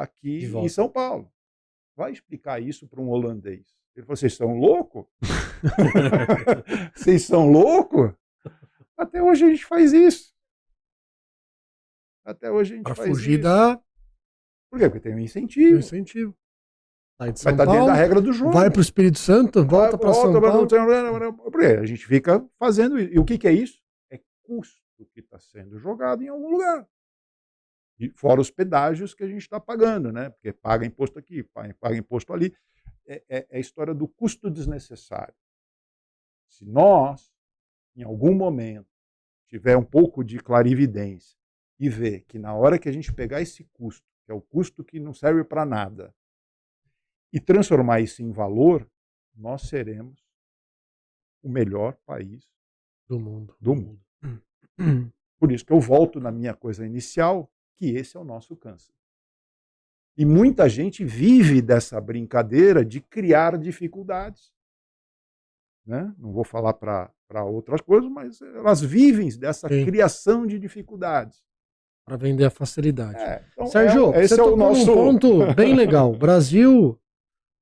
aqui De em volta. São Paulo. Vai explicar isso para um holandês. Ele falou, vocês são loucos? Vocês são loucos? Até hoje a gente faz isso. Até hoje a gente Para faz fugir isso. da Por quê? Porque tem um incentivo. do incentivo. Sai de Vai São estar dentro da Paulo, regra do jogo. vai para o Espírito Santo, volta para São Paulo. Por quê? A gente fica fazendo isso. E o que é isso? É custo que está sendo jogado em algum lugar. E fora os pedágios que a gente está pagando, né? Porque paga imposto aqui, paga imposto ali. É a história do custo desnecessário. Se nós, em algum momento, tiver um pouco de clarividência e ver que na hora que a gente pegar esse custo, que é o custo que não serve para nada, e transformar isso em valor, nós seremos o melhor país Do mundo. do mundo. Por isso que eu volto na minha coisa inicial, que esse é o nosso câncer. E muita gente vive dessa brincadeira de criar dificuldades. Né? Não vou falar para outras coisas, mas elas vivem dessa Sim. criação de dificuldades. Para vender a facilidade. Então Sérgio, esse você é o tocou nosso num ponto bem legal. O Brasil,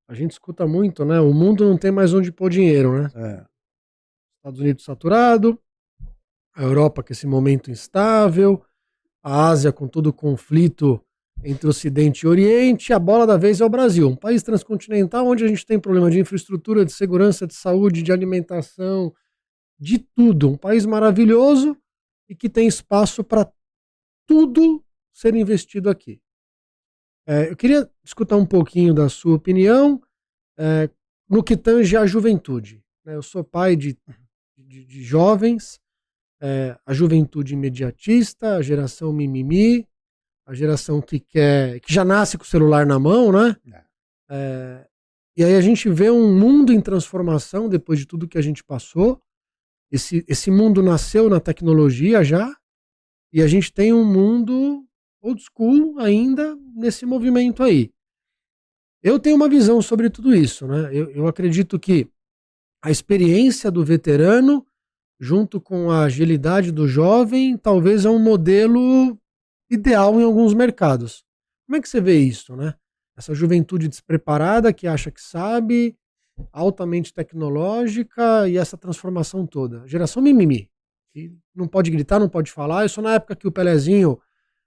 a gente escuta muito, né? O mundo não tem mais onde pôr dinheiro, né? Estados Unidos saturado, a Europa com esse momento instável, a Ásia com todo o conflito entre Ocidente e Oriente, a bola da vez é o Brasil, um país transcontinental onde a gente tem problema de infraestrutura, de segurança, de saúde, de alimentação, de tudo. Um país maravilhoso e que tem espaço para tudo ser investido aqui. Eu queria escutar um pouquinho da sua opinião no que tange à juventude. Eu sou pai de jovens, a juventude imediatista, a geração mimimi, a geração que já nasce com o celular na mão, né? E aí a gente vê um mundo em transformação depois de tudo que a gente passou. Esse mundo nasceu na tecnologia já, e a gente tem um mundo old school ainda nesse movimento aí. Eu tenho uma visão sobre tudo isso, né? Eu acredito que a experiência do veterano, junto com a agilidade do jovem, talvez é um modelo ideal em alguns mercados. Como é que você vê isso, né? Essa juventude despreparada que acha que sabe, altamente tecnológica e essa transformação toda. Geração mimimi, que não pode gritar, não pode falar. Eu sou na época que o Pelezinho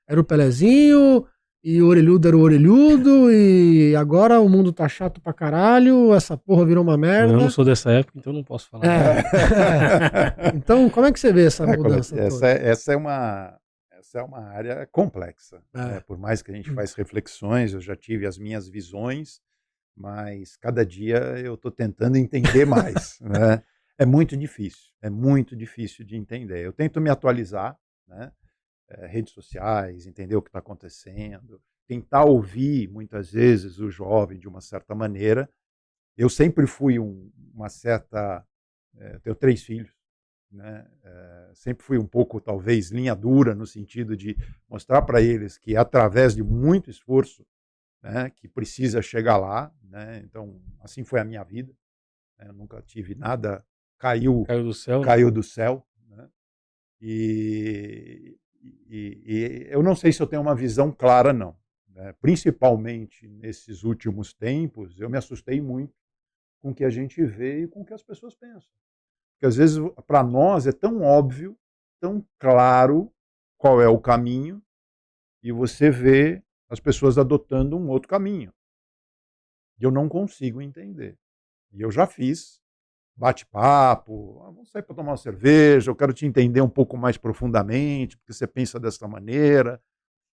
era o Pelezinho e o orelhudo era o orelhudo e agora o mundo tá chato pra caralho, essa porra virou uma merda. Eu não sou dessa época, então não posso falar. Então, como é que você vê essa mudança toda? Essa é uma área complexa. Né? Por mais que a gente faça reflexões, eu já tive as minhas visões, mas cada dia eu estou tentando entender mais. Né? É muito difícil de entender. Eu tento me atualizar, né? Redes sociais, entender o que está acontecendo, tentar ouvir muitas vezes o jovem de uma certa maneira. Eu sempre fui uma certa... tenho 3 filhos. Né? Sempre fui um pouco, talvez, linha dura, no sentido de mostrar para eles que, através de muito esforço, né, que precisa chegar lá. Né? Então, assim foi a minha vida. Eu nunca tive nada, caiu do céu. Né? E eu não sei se eu tenho uma visão clara, não. Né? Principalmente nesses últimos tempos, eu me assustei muito com o que a gente vê e com o que as pessoas pensam. Porque às vezes para nós é tão óbvio, tão claro qual é o caminho, e você vê as pessoas adotando um outro caminho. E eu não consigo entender. E eu já fiz bate-papo, vamos sair para tomar uma cerveja, eu quero te entender um pouco mais profundamente, porque você pensa dessa maneira.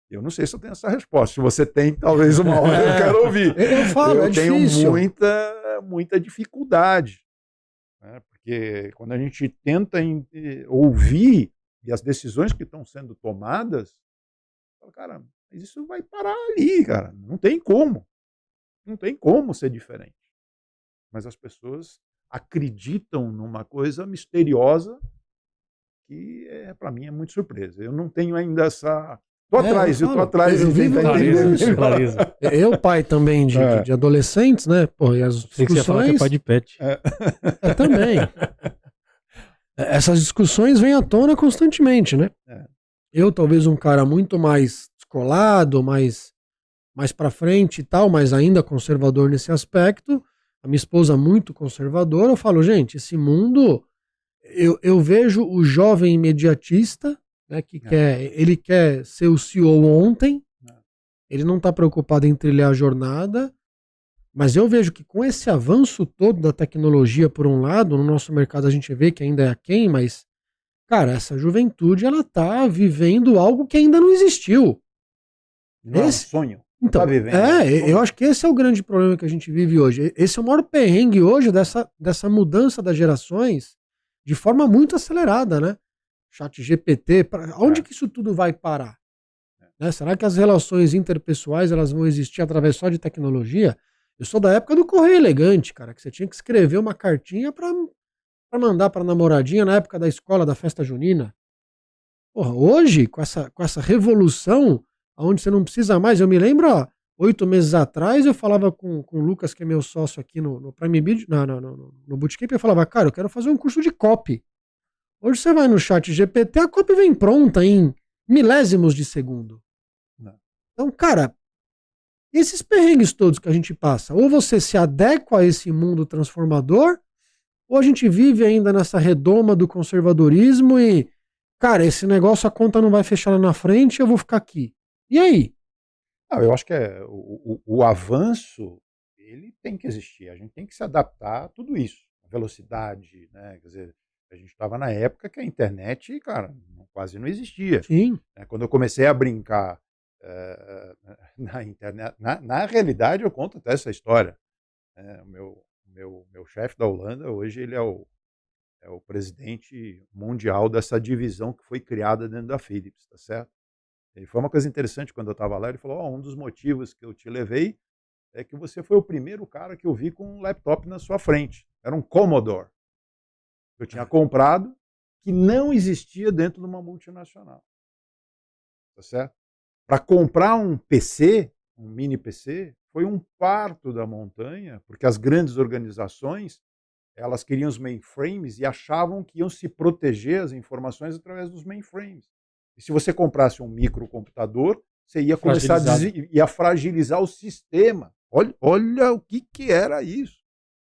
Eu não sei se eu tenho essa resposta. Se você tem, talvez uma hora eu quero ouvir. Eu tenho muita dificuldade. Né? Porque quando a gente tenta ouvir e as decisões que estão sendo tomadas, cara, mas isso vai parar ali, cara. Não tem como. Não tem como ser diferente. Mas as pessoas acreditam numa coisa misteriosa que, para mim, é muito surpresa. Eu não tenho ainda essa... Tô atrás de tentar entender. Eu, pai também de adolescentes, né? Pô, e as discussões... Sei que você ia falar que é pai de pet. Também. Essas discussões vêm à tona constantemente, né? Eu, talvez um cara muito mais descolado, mais mais pra frente e tal, mas ainda conservador nesse aspecto. A minha esposa muito conservadora. Eu falo, gente, esse mundo... Eu vejo o jovem imediatista, né, ele quer ser o CEO ontem, ele não está preocupado em trilhar a jornada, mas eu vejo que com esse avanço todo da tecnologia, por um lado, no nosso mercado a gente vê que ainda é aquém, mas, cara, essa juventude, ela tá vivendo algo que ainda não existiu. Não é um sonho. Então, Tá vivendo, eu acho que esse é o grande problema que a gente vive hoje. Esse é o maior perrengue hoje dessa mudança das gerações, de forma muito acelerada, né? Chat GPT, onde que isso tudo vai parar? Né? Será que as relações interpessoais elas vão existir através só de tecnologia? Eu sou da época do correio elegante, cara, que você tinha que escrever uma cartinha para mandar para namoradinha na época da escola, da festa junina. Porra, hoje, com essa revolução, onde você não precisa mais, eu me lembro, 8 meses atrás, eu falava com o Lucas, que é meu sócio aqui no Prime Video, no Bootcamp, eu falava, cara, eu quero fazer um curso de copy. Hoje você vai no chat GPT, a copy vem pronta em milésimos de segundo. Não. Então, cara, esses perrengues todos que a gente passa, ou você se adequa a esse mundo transformador, ou a gente vive ainda nessa redoma do conservadorismo e, cara, esse negócio, a conta não vai fechar lá na frente, eu vou ficar aqui. E aí? Não, eu acho que o avanço, ele tem que existir. A gente tem que se adaptar a tudo isso. A velocidade, né? Quer dizer, a gente estava na época que a internet, cara, quase não existia. Sim. Quando eu comecei a brincar na internet, na realidade eu conto até essa história. O meu chefe da Holanda, hoje ele é o presidente mundial dessa divisão que foi criada dentro da Philips, tá certo? E foi uma coisa interessante quando eu estava lá, ele falou, um dos motivos que eu te levei é que você foi o primeiro cara que eu vi com um laptop na sua frente. Era um Commodore. Eu tinha comprado, que não existia dentro de uma multinacional. Tá certo? Para comprar um PC, um mini PC, foi um parto da montanha, porque as grandes organizações, elas queriam os mainframes e achavam que iam se proteger as informações através dos mainframes. E se você comprasse um microcomputador, você ia começar a fragilizar o sistema. Olha o que era isso.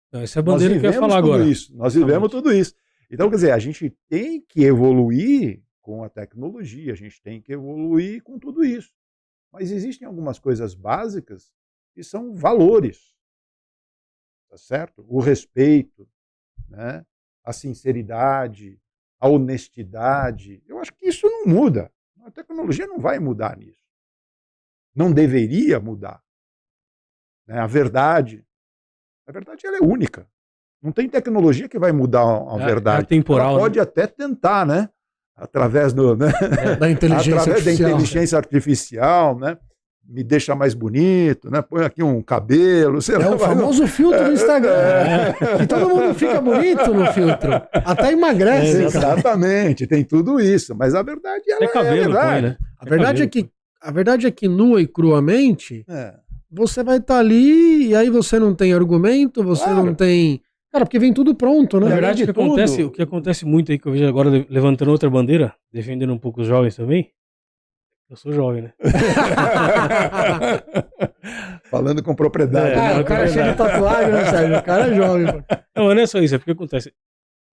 Não, essa é a bandeira que eu ia falar agora. Nós vivemos tudo isso. Então, quer dizer, a gente tem que evoluir com a tecnologia, a gente tem que evoluir com tudo isso. Mas existem algumas coisas básicas que são valores. Tá certo? O respeito, né? A sinceridade, a honestidade. Eu acho que isso não muda. A tecnologia não vai mudar nisso. Não deveria mudar. Né? A verdade ela é única. Não tem tecnologia que vai mudar a verdade. É temporal, ela pode até tentar, né? Através da inteligência artificial, né? Me deixa mais bonito, né? Põe aqui um cabelo. Sei lá, o famoso filtro do Instagram. Que todo mundo fica bonito no filtro. Até emagrece. Exatamente, tem tudo isso. Mas a verdade ela cabelo, é verdade. Põe, né? A verdade é que nua e cruamente, você vai estar ali e aí você não tem argumento, você não tem... Cara, porque vem tudo pronto, né? Na verdade, o que acontece muito aí, que eu vejo agora levantando outra bandeira, defendendo um pouco os jovens também. Eu sou jovem, né? Falando com propriedade. O cara é cheio de tatuagem, né, Sérgio? O cara é jovem. Não é só isso, é porque acontece.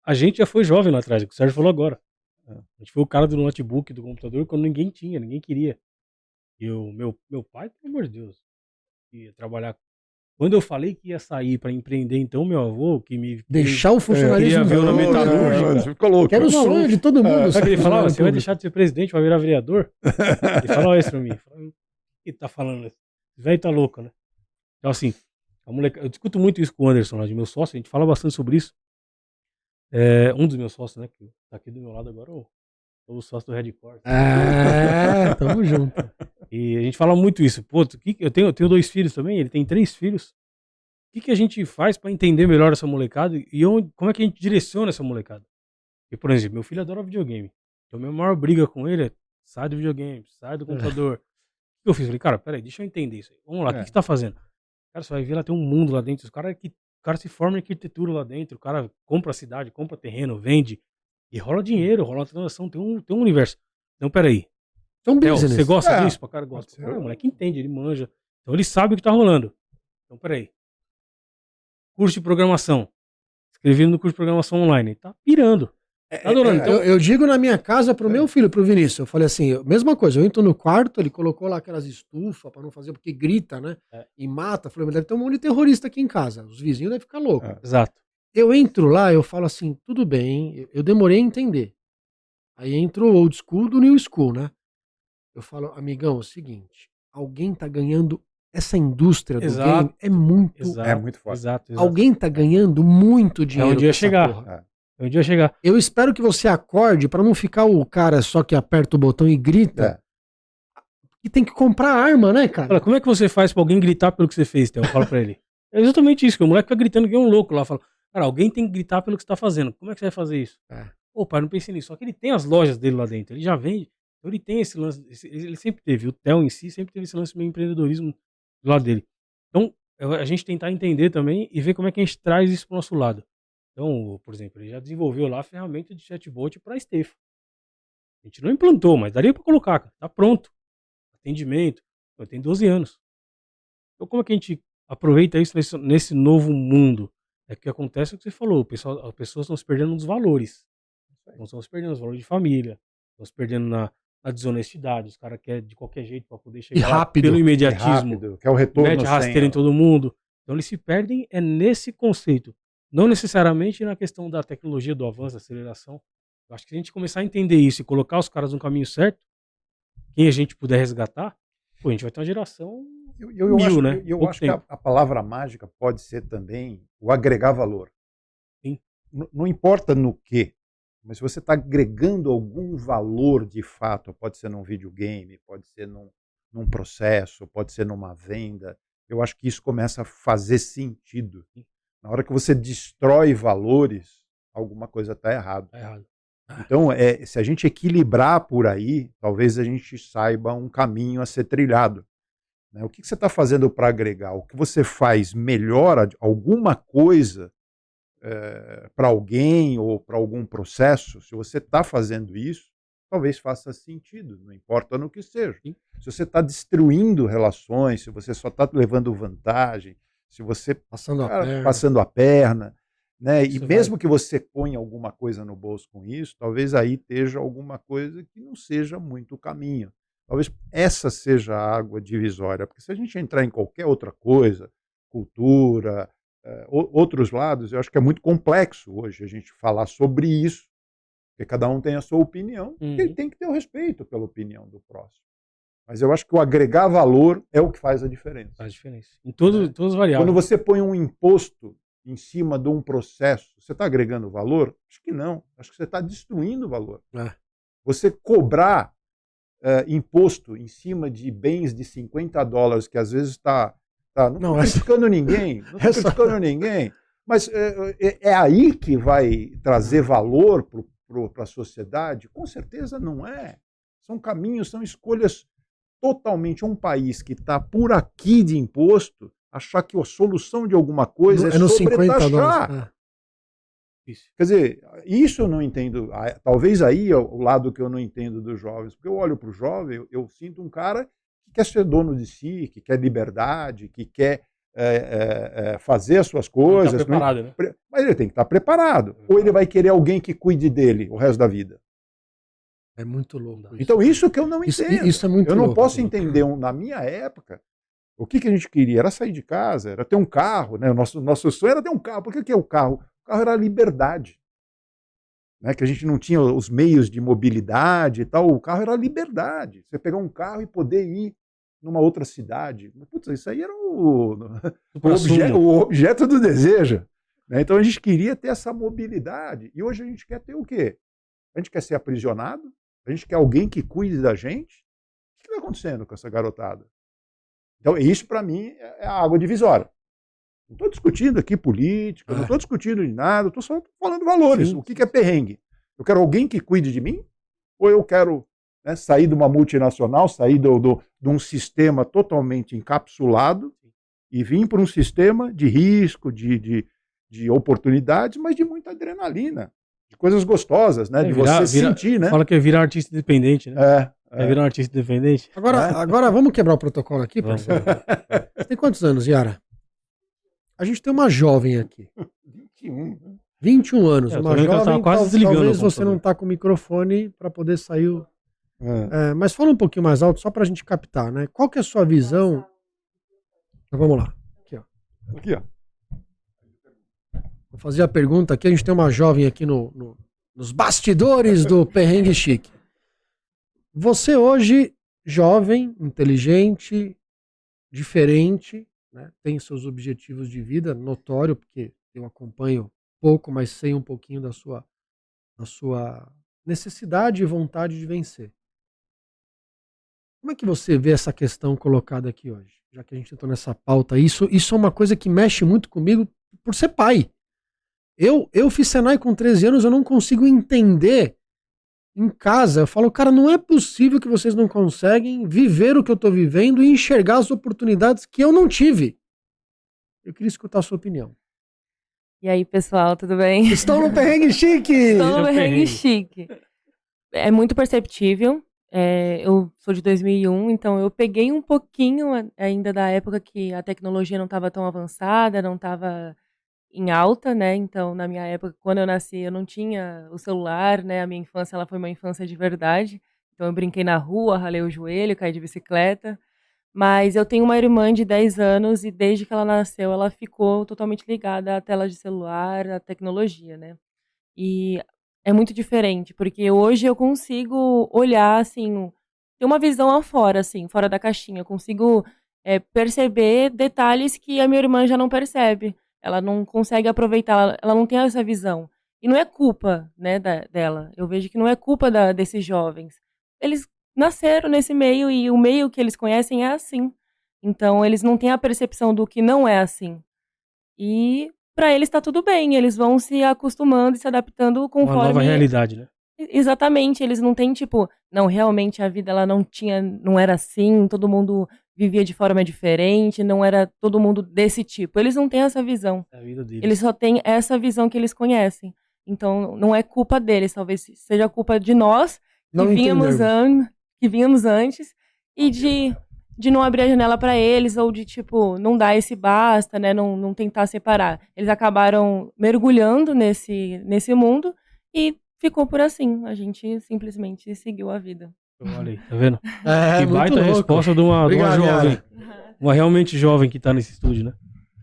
A gente já foi jovem lá atrás, o que o Sérgio falou agora. A gente foi o cara do notebook, do computador, quando ninguém tinha, ninguém queria. E o meu pai, pelo amor de Deus, ia trabalhar. Quando eu falei que ia sair para empreender, então, meu avô, que me... Deixar o funcionalismo na metalúrgica. Ficou louco. Que era o sonho de todo mundo. Sabe o que ele falava? Você vai deixar de ser presidente, vai virar vereador? Ele falava isso pra mim. O que tá falando? Esse velho tá louco, né? Então, assim, eu discuto muito isso com o Anderson, lá de meu sócio, a gente fala bastante sobre isso. Um dos meus sócios, né, que tá aqui do meu lado agora, o sócio do Red Core. Tamo junto. E a gente fala muito isso. Pô, eu tenho 2 filhos também, ele tem 3 filhos. O que a gente faz pra entender melhor essa molecada e como é que a gente direciona essa molecada? E, por exemplo, meu filho adora videogame. Então, a minha maior briga com ele é sai do videogame, sai do computador. O que eu fiz? Falei, cara, peraí, deixa eu entender isso aí. Vamos lá, o que você tá fazendo? Cara, você vai ver lá, tem um mundo lá dentro. O cara se forma em arquitetura lá dentro, o cara compra a cidade, compra terreno, vende. E rola dinheiro, rola uma transação, tem um universo. Então, peraí. Então, business. Você gosta disso? O cara gosta. O moleque entende, ele manja. Então ele sabe o que tá rolando. Então, peraí. Curso de programação. Escrevi no curso de programação online. Tá pirando. Tá adorando. Então, Eu digo na minha casa pro meu filho, pro Vinícius, eu falei assim, mesma coisa, eu entro no quarto, ele colocou lá aquelas estufas pra não fazer, porque grita, né? E mata. Eu falei, mas deve ter um monte de terrorista aqui em casa. Os vizinhos devem ficar loucos. Exato. Eu entro lá, eu falo assim, tudo bem, eu demorei a entender. Aí entra o old school do new school, né? Eu falo, amigão, é o seguinte, alguém tá ganhando, essa indústria do game é muito... É muito forte. Exato. Alguém tá ganhando muito dinheiro. É onde ia com essa chegar. porra. É onde ia chegar. Eu espero que você acorde pra não ficar o cara só que aperta o botão e grita. E tem que comprar arma, né, cara? Fala, como é que você faz pra alguém gritar pelo que você fez, Theo? Eu falo pra ele. É exatamente isso, que o moleque fica gritando que é um louco lá. Fala, cara, alguém tem que gritar pelo que você tá fazendo. Como é que você vai fazer isso? Pô, pai, não pensei nisso. Só que ele tem as lojas dele lá dentro. Ele já vende. Então ele tem esse lance. Ele sempre teve. O Theo em si sempre teve esse lance meio empreendedorismo do lado dele. Então, a gente tentar entender também e ver como é que a gente traz isso pro nosso lado. Então, por exemplo, ele já desenvolveu lá a ferramenta de chatbot para Stefa. A gente não implantou, mas daria para colocar, cara. Tá pronto. Atendimento. Eu tenho 12 anos. Então, como é que a gente aproveita isso nesse novo mundo? É que acontece o que você falou. As pessoas estão se perdendo nos valores. Não estão se perdendo nos valores de família. Estão se perdendo na desonestidade. Os caras querem de qualquer jeito para poder chegar lá pelo imediatismo. Que é o retorno mete rasteira em todo mundo. Então, eles se perdem nesse conceito. Não necessariamente na questão da tecnologia, do avanço, da aceleração. Eu acho que se a gente começar a entender isso e colocar os caras no caminho certo, quem a gente puder resgatar, pô, a gente vai ter uma geração né? Eu acho que a palavra mágica pode ser também o agregar valor. Sim. Não importa no quê, mas se você está agregando algum valor de fato, pode ser num videogame, pode ser num processo, pode ser numa venda, eu acho que isso começa a fazer sentido. Na hora que você destrói valores, alguma coisa está errado. Tá errado. Então, se a gente equilibrar por aí, talvez a gente saiba um caminho a ser trilhado. Né? O que você está fazendo para agregar? O que você faz melhora alguma coisa para alguém ou para algum processo? Se você está fazendo isso, talvez faça sentido, não importa no que seja. Sim. Se você está destruindo relações, se você só está levando vantagem, se você passando a perna, né? E mesmo que você ponha alguma coisa no bolso com isso, talvez aí esteja alguma coisa que não seja muito o caminho. Talvez essa seja a água divisória, porque se a gente entrar em qualquer outra coisa, cultura, outros lados, eu acho que é muito complexo hoje a gente falar sobre isso, porque cada um tem a sua opinião, e ele tem que ter o respeito pela opinião do próximo. Mas eu acho que o agregar valor é o que faz a diferença. Faz diferença. Em todas as variáveis. Quando você põe um imposto em cima de um processo, você está agregando valor? Acho que não. Acho que você está destruindo valor. Você cobrar imposto em cima de bens de $50, que às vezes está... Não estou criticando ninguém, não estou criticando ninguém, mas é aí que vai trazer valor para a sociedade? Com certeza não é. São caminhos, são escolhas totalmente. Um país que está por aqui de imposto, achar que a solução de alguma coisa é sobretaxar. Quer dizer, isso eu não entendo. Talvez aí é o lado que eu não entendo dos jovens, porque eu olho para o jovem, eu sinto um cara que quer ser dono de si, que quer liberdade, que quer fazer as suas coisas. Tá preparado, né? Mas ele tem que estar preparado. Ou ele vai querer alguém que cuide dele o resto da vida. É muito louco. Então, isso que eu não entendo. Isso é muito eu não louco. posso entender. Na minha época, o que a gente queria era sair de casa, era ter um carro. Né? O nosso sonho era ter um carro. Por que é o carro? O carro era a liberdade. Né? Que a gente não tinha os meios de mobilidade e tal. O carro era a liberdade. Você pegar um carro e poder ir numa outra cidade. Putz, isso aí era o objeto do desejo. Né? Então, a gente queria ter essa mobilidade. E hoje a gente quer ter o quê? A gente quer ser aprisionado? A gente quer alguém que cuide da gente? O que está acontecendo com essa garotada? Então, isso para mim é a água divisória. Não estou discutindo aqui política, não estou discutindo de nada, estou só falando valores. Sim. O que é perrengue? Eu quero alguém que cuide de mim? Ou eu quero sair de uma multinacional, sair de um sistema totalmente encapsulado e vir para um sistema de risco, de oportunidades, mas de muita adrenalina. De coisas gostosas, né? De você sentir, né? Fala que é virar artista independente, né? Vai virar um artista independente? Agora vamos quebrar o protocolo aqui, Vamos. parceiro. Você tem quantos anos, Yara? A gente tem uma jovem aqui. 21 anos. Eu tô Uma vendo que ela jovem, tá quase desligando talvez o você computador. não tá com o microfone para poder sair. Mas fala um pouquinho mais alto, só pra gente captar, né? Qual que é a sua visão? Então, vamos lá. Aqui, ó. Vou fazer a pergunta aqui. A gente tem uma jovem aqui nos bastidores do Perrengue Chique. Você hoje, jovem, inteligente, diferente, né? Tem seus objetivos de vida, notório, porque eu acompanho pouco, mas sei um pouquinho da sua necessidade e vontade de vencer. Como é que você vê essa questão colocada aqui hoje? Já que a gente entrou nessa pauta, isso é uma coisa que mexe muito comigo por ser pai. Eu fiz Senai com 13 anos, eu não consigo entender em casa. Eu falo, cara, não é possível que vocês não conseguem viver o que eu tô vivendo e enxergar as oportunidades que eu não tive. Eu queria escutar a sua opinião. E aí, pessoal, tudo bem? Estou no Perrengue Chique! Estou no Seu Perrengue perrengue. Chique. É muito perceptível. Eu sou de 2001, então eu peguei um pouquinho ainda da época que a tecnologia não estava tão avançada, não estava em alta, né? Então, na minha época, quando eu nasci, eu não tinha o celular, né? A minha infância, ela foi uma infância de verdade. Então, eu brinquei na rua, ralei o joelho, caí de bicicleta. Mas eu tenho uma irmã de 10 anos e desde que ela nasceu, ela ficou totalmente ligada à tela de celular, à tecnologia, né? E é muito diferente, porque hoje eu consigo olhar, assim, ter uma visão afora, assim, fora da caixinha. Eu consigo perceber detalhes que a minha irmã já não percebe. Ela não consegue aproveitar, ela não tem essa visão. E não é culpa, né, dela. Eu vejo que não é culpa desses jovens. Eles nasceram nesse meio e o meio que eles conhecem é assim. Então, eles não têm a percepção do que não é assim. E para eles tá tudo bem, eles vão se acostumando e se adaptando conforme... Uma nova realidade, né? Exatamente, eles não têm tipo, não, realmente a vida ela não era assim, todo mundo vivia de forma diferente, não era todo mundo desse tipo. Eles não têm essa visão. É a vida deles. Eles só têm essa visão que eles conhecem. Então, não é culpa deles, talvez seja culpa de nós que vínhamos antes e de não abrir a janela para eles ou de, tipo, não dar esse basta, né? Não tentar separar. Eles acabaram mergulhando nesse mundo e ficou por assim. A gente simplesmente seguiu a vida. Olha aí, tá vendo? É, Que muito baita louco. resposta de uma Obrigado, jovem. Yara. Uma realmente jovem que tá nesse estúdio, né?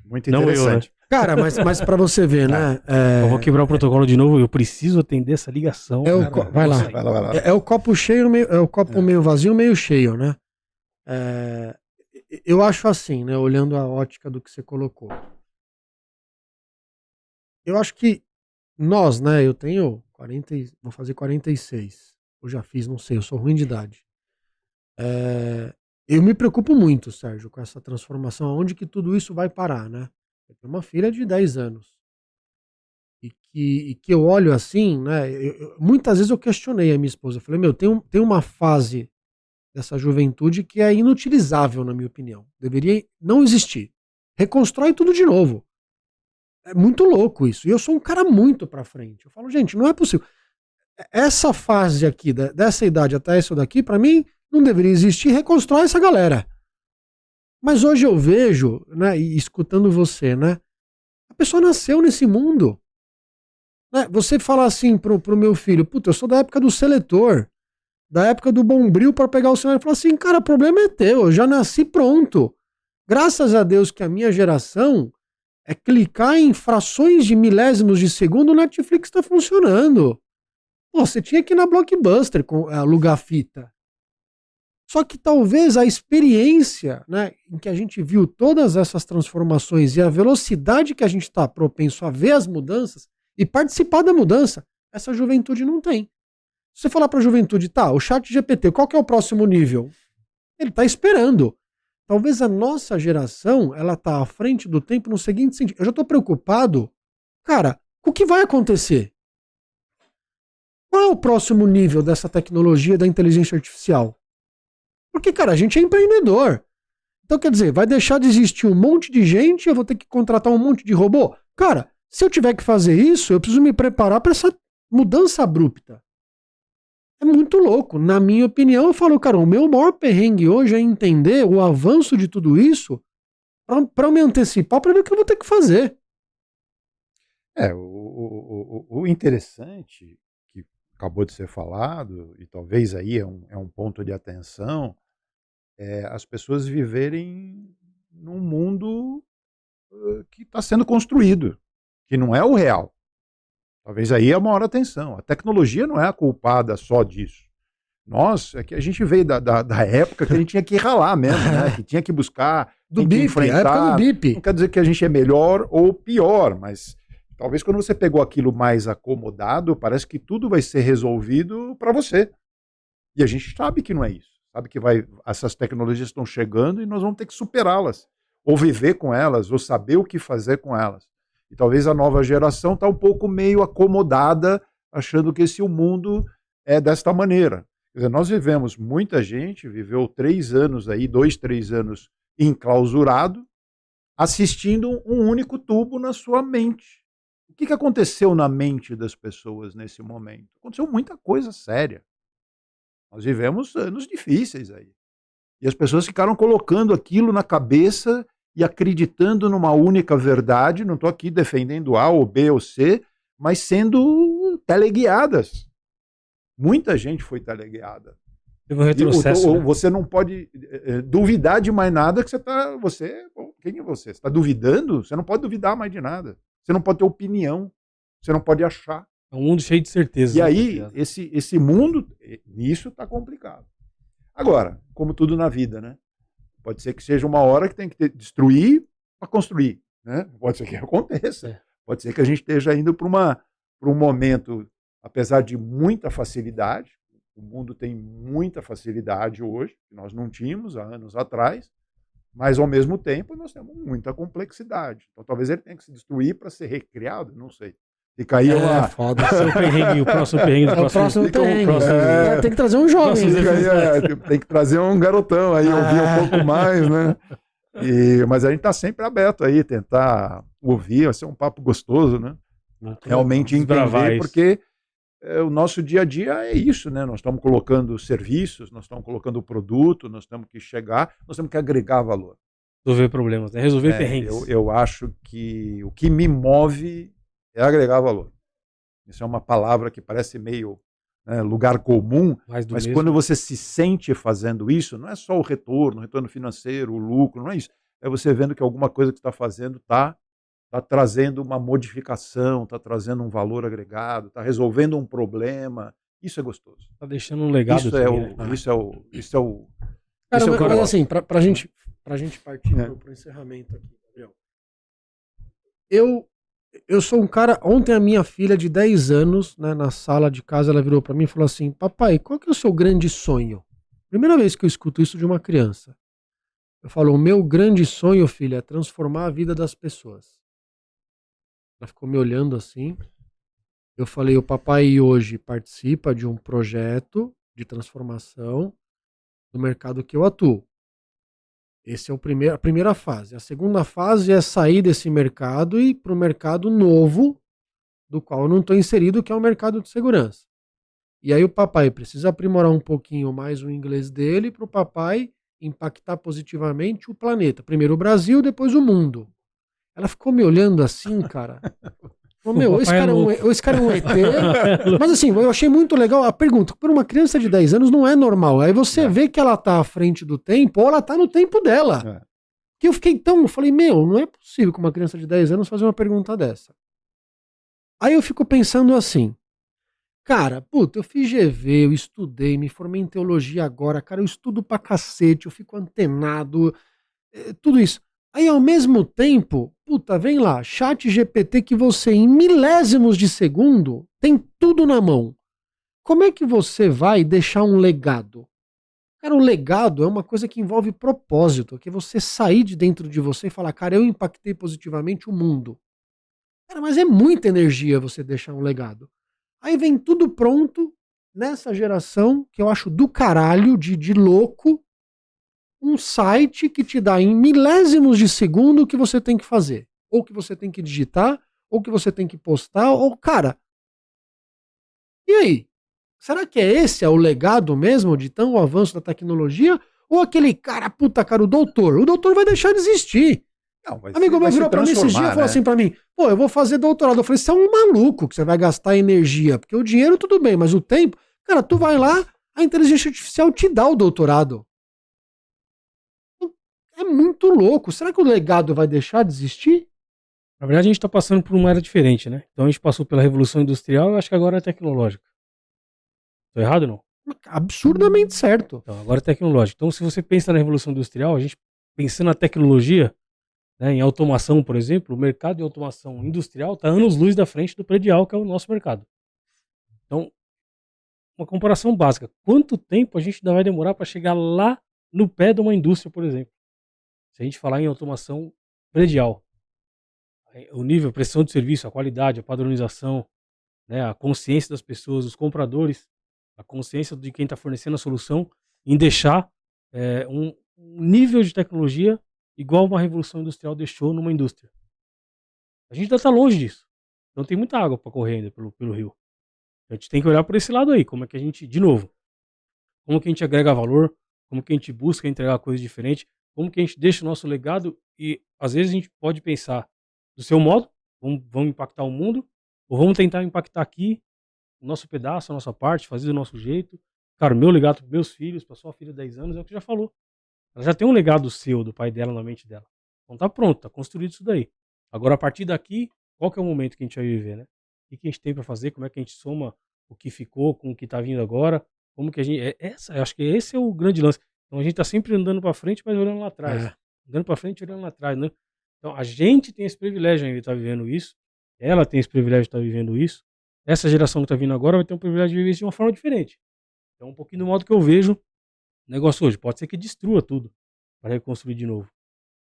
Muito Não eu, interessante. Cara, mas pra você ver, né? Eu vou quebrar o protocolo de novo, eu preciso atender essa ligação. cara. Vai lá. Vai lá. É o copo cheio, é o copo meio vazio, meio cheio, né? Eu acho assim, né? Olhando a ótica do que você colocou. Eu acho que nós, né? Eu tenho 40, vou fazer 46. Eu já fiz, não sei, eu sou ruim de idade. Eu me preocupo muito, Sérgio, com essa transformação, aonde que tudo isso vai parar, né? Eu tenho uma filha de 10 anos. E que eu olho assim, né? Muitas vezes eu questionei a minha esposa. Eu falei, tem uma fase dessa juventude que é inutilizável, na minha opinião. Deveria não existir. Reconstrói tudo de novo. É muito louco isso. E eu sou um cara muito pra frente. Eu falo, gente, não é possível. Essa fase aqui, dessa idade até essa daqui, pra mim, não deveria existir. Reconstrói essa galera. Mas hoje eu vejo, né, e escutando você, né? A pessoa nasceu nesse mundo. Né? Você fala assim pro meu filho, puta, eu sou da época do seletor, da época do Bombril para pegar o celular. Ele fala assim, cara, o problema é teu, eu já nasci pronto. Graças a Deus que a minha geração é clicar em frações de milésimos de segundo, o Netflix tá funcionando. Pô, você tinha que ir na Blockbuster alugar fita. Só que talvez a experiência, né, em que a gente viu todas essas transformações e a velocidade que a gente está propenso a ver as mudanças e participar da mudança, essa juventude não tem. Se você falar para a juventude, tá, o chat GPT, qual que é o próximo nível? Ele está esperando. Talvez a nossa geração, ela tá à frente do tempo no seguinte sentido. Eu já estou preocupado, cara, com o que vai acontecer? Qual é o próximo nível dessa tecnologia da inteligência artificial? Porque, cara, a gente é empreendedor. Então, quer dizer, vai deixar de existir um monte de gente e eu vou ter que contratar um monte de robô? Cara, se eu tiver que fazer isso, eu preciso me preparar para essa mudança abrupta. É muito louco. Na minha opinião, eu falo, cara, o meu maior perrengue hoje é entender o avanço de tudo isso para eu me antecipar para ver o que eu vou ter que fazer. O interessante que acabou de ser falado, e talvez aí é um ponto de atenção, é as pessoas viverem num mundo que está sendo construído, que não é o real. Talvez aí é a maior atenção. A tecnologia não é a culpada só disso. Nós, é que a gente veio da época que a gente tinha que ralar mesmo, né? Que tinha que buscar, Do tinha que BIP, a época do enfrentar. BIP. Não quer dizer que a gente é melhor ou pior, mas talvez quando você pegou aquilo mais acomodado, parece que tudo vai ser resolvido para você. E a gente sabe que não é isso. Sabe que essas tecnologias estão chegando e nós vamos ter que superá-las, ou viver com elas, ou saber o que fazer com elas. E talvez a nova geração está um pouco meio acomodada, achando que esse mundo é desta maneira. Quer dizer, nós vivemos, muita gente viveu 3 anos aí, 2, 3 anos enclausurado, assistindo um único tubo na sua mente. O que aconteceu na mente das pessoas nesse momento? Aconteceu muita coisa séria. Nós vivemos anos difíceis aí. E as pessoas ficaram colocando aquilo na cabeça e acreditando numa única verdade. Não estou aqui defendendo A ou B ou C, mas sendo teleguiadas. Muita gente foi teleguiada. Teve um retrocesso. Ou você não pode duvidar de mais nada que quem é você? Você está duvidando? Você não pode duvidar mais de nada. Você não pode ter opinião. Você não pode achar. É um mundo cheio de certeza. E aí, esse mundo, nisso está complicado. Agora, como tudo na vida, né? Pode ser que seja uma hora que tem que destruir para construir, né? Pode ser que aconteça. Pode ser que a gente esteja indo para um momento, apesar de muita facilidade, o mundo tem muita facilidade hoje, que nós não tínhamos há anos atrás, mas ao mesmo tempo nós temos muita complexidade. Então talvez ele tenha que se destruir para ser recriado, não sei. Fica aí uma... foda. O próximo perrengue do próximo perrengue. próximo... Tem que trazer um jovem. Tem que trazer um garotão aí, ouvir um pouco mais, né? Mas a gente está sempre aberto aí, tentar ouvir, vai ser um papo gostoso, né? Realmente entender, porque o nosso dia a dia é isso, né? Nós estamos colocando serviços, nós estamos colocando produto, nós temos que nós temos que agregar valor. Resolver problemas, né? Resolver perrengues. Eu acho que o que me move é agregar valor. Isso é uma palavra que parece meio lugar comum, mas quando você se sente fazendo isso, não é só o retorno financeiro, o lucro, não é isso. É você vendo que alguma coisa que você está fazendo está trazendo uma modificação, está trazendo um valor agregado, está resolvendo um problema. Isso é gostoso. Está deixando um legado. Isso é o Cara, mas assim, pra gente partir pro encerramento aqui, Gabriel. Eu sou um cara. Ontem a minha filha de 10 anos, né, na sala de casa, ela virou pra mim e falou assim: papai, qual que é o seu grande sonho? Primeira vez que eu escuto isso de uma criança. Eu falo: o meu grande sonho, filha, é transformar a vida das pessoas. Ela ficou me olhando assim. Eu falei: o papai hoje participa de um projeto de transformação do mercado que eu atuo. Essa é a primeira fase. A segunda fase é sair desse mercado e ir para o mercado novo, do qual eu não estou inserido, que é o mercado de segurança. E aí o papai precisa aprimorar um pouquinho mais o inglês dele para o papai impactar positivamente o planeta. Primeiro o Brasil, depois o mundo. Ela ficou me olhando assim, cara. Falou, esse cara é um ET. Mas assim, eu achei muito legal a pergunta. Por uma criança de 10 anos não é normal. Aí você vê que ela tá à frente do tempo ou ela tá no tempo dela. Que eu falei, não é possível que uma criança de 10 anos fazer uma pergunta dessa. Aí eu fico pensando assim, cara, eu fiz GV, eu estudei, me formei em teologia agora, cara, eu estudo pra cacete, eu fico antenado, tudo isso. Aí, ao mesmo tempo, vem lá, ChatGPT que você, em milésimos de segundo, tem tudo na mão. Como é que você vai deixar um legado? Cara, o legado é uma coisa que envolve propósito, que é você sair de dentro de você e falar, cara, eu impactei positivamente o mundo. Cara, mas é muita energia você deixar um legado. Aí vem tudo pronto, nessa geração, que eu acho do caralho, de louco, um site que te dá em milésimos de segundo o que você tem que fazer. Ou que você tem que digitar, ou que você tem que postar, ou, cara... E aí? Será que esse é o legado mesmo de tão avanço da tecnologia? Ou aquele cara, o doutor? O doutor vai deixar de existir. Não, Amigo meu virou pra mim esses dias e falou assim pra mim, pô, eu vou fazer doutorado. Eu falei, você é um maluco que você vai gastar energia, porque o dinheiro tudo bem, mas o tempo, cara, tu vai lá, a inteligência artificial te dá o doutorado. É muito louco. Será que o legado vai deixar de existir? Na verdade, a gente está passando por uma era diferente, né? Então a gente passou pela Revolução Industrial, eu acho que agora é tecnológica. Tô errado ou não? Absurdamente certo. Então, agora é tecnológica. Então, se você pensa na Revolução Industrial, a gente pensando na tecnologia, né, em automação, por exemplo, o mercado de automação industrial está anos-luz da frente do predial, que é o nosso mercado. Então, uma comparação básica. Quanto tempo a gente ainda vai demorar para chegar lá no pé de uma indústria, por exemplo? Se a gente falar em automação predial, o nível, a prestação de serviço, a qualidade, a padronização, né, a consciência das pessoas, dos compradores, a consciência de quem está fornecendo a solução, em deixar um nível de tecnologia igual uma revolução industrial deixou numa indústria. A gente ainda está longe disso. Então tem muita água para correr ainda pelo rio. A gente tem que olhar por esse lado aí, como é que a gente, de novo, como que a gente agrega valor, como que a gente busca entregar coisas diferentes, como que a gente deixa o nosso legado e às vezes a gente pode pensar do seu modo, vamos impactar o mundo, ou vamos tentar impactar aqui o nosso pedaço, a nossa parte, fazer do nosso jeito. Cara, o meu legado para meus filhos, para sua filha de 10 anos, é o que já falou. Ela já tem um legado seu, do pai dela, na mente dela. Então tá pronto, tá construído isso daí. Agora, a partir daqui, qual que é o momento que a gente vai viver, né? O que a gente tem para fazer, como é que a gente soma o que ficou com o que tá vindo agora, como que a gente... eu acho que esse é o grande lance. Então a gente tá sempre andando para frente, mas olhando lá atrás. Andando para frente, olhando lá atrás, né? Então a gente tem esse privilégio ainda de estar vivendo isso, ela tem esse privilégio de estar vivendo isso, essa geração que está vindo agora vai ter um privilégio de viver isso de uma forma diferente. Então um pouquinho do modo que eu vejo o negócio hoje. Pode ser que destrua tudo para reconstruir de novo.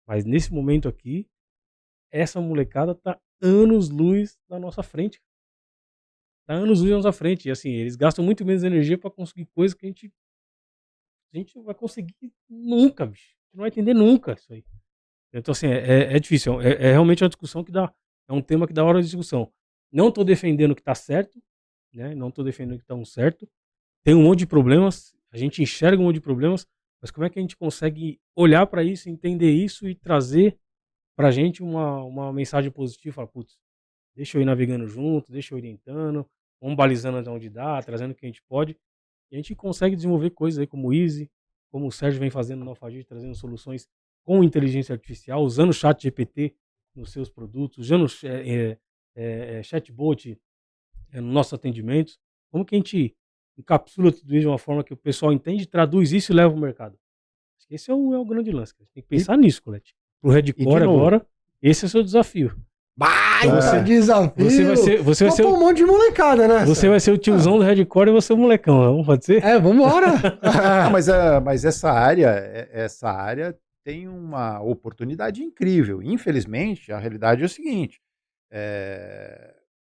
Mas nesse momento aqui, essa molecada tá anos-luz na nossa frente. Tá anos-luz na nossa frente. E assim, eles gastam muito menos energia para conseguir coisas que a gente não vai conseguir nunca, bicho. A gente não vai entender nunca isso aí. Então, assim, é difícil. É realmente uma discussão que dá. É um tema que dá hora de discussão. Não estou defendendo que está certo, né? Não estou defendendo que está certo. Tem um monte de problemas. A gente enxerga um monte de problemas. Mas como é que a gente consegue olhar para isso, entender isso e trazer para a gente uma mensagem positiva? Falar, putz, deixa eu ir navegando junto, deixa eu ir orientando, vamos balizando até onde dá, trazendo o que a gente pode. E a gente consegue desenvolver coisas aí como o Easy, como o Sérgio vem fazendo no Alfagir, trazendo soluções com inteligência artificial, usando o chat GPT nos seus produtos, usando chatbot nos nossos atendimentos. Como que a gente encapsula tudo isso de uma forma que o pessoal entende, traduz isso e leva ao mercado? Acho que esse é o grande lance. A gente tem que pensar nisso, Colete. Pro Redcore agora, esse é o seu desafio. Baita desafio! Você vai ser um monte de molecada, né? Você vai ser o tiozão do Redcore e você é o molecão, não pode ser? Vambora! Mas essa área tem uma oportunidade incrível. Infelizmente, a realidade é o seguinte: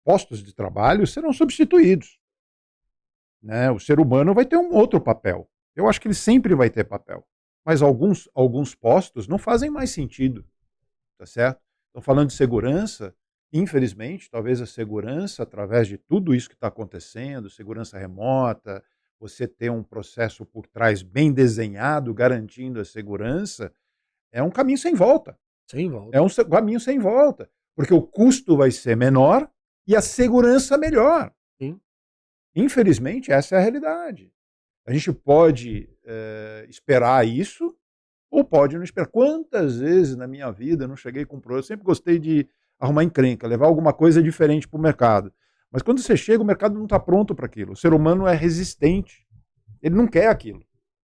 postos de trabalho serão substituídos. Né? O ser humano vai ter um outro papel. Eu acho que ele sempre vai ter papel. Mas alguns postos não fazem mais sentido. Tá certo? Estão falando de segurança. Infelizmente, talvez a segurança, através de tudo isso que está acontecendo, segurança remota, você ter um processo por trás bem desenhado, garantindo a segurança, é um caminho sem volta. Sem volta. É um caminho sem volta. Porque o custo vai ser menor e a segurança melhor. Sim. Infelizmente, essa é a realidade. A gente pode esperar isso ou pode não esperar. Quantas vezes na minha vida eu não cheguei com um produto? Eu sempre gostei de arrumar encrenca, levar alguma coisa diferente para o mercado. Mas quando você chega, o mercado não está pronto para aquilo. O ser humano é resistente. Ele não quer aquilo.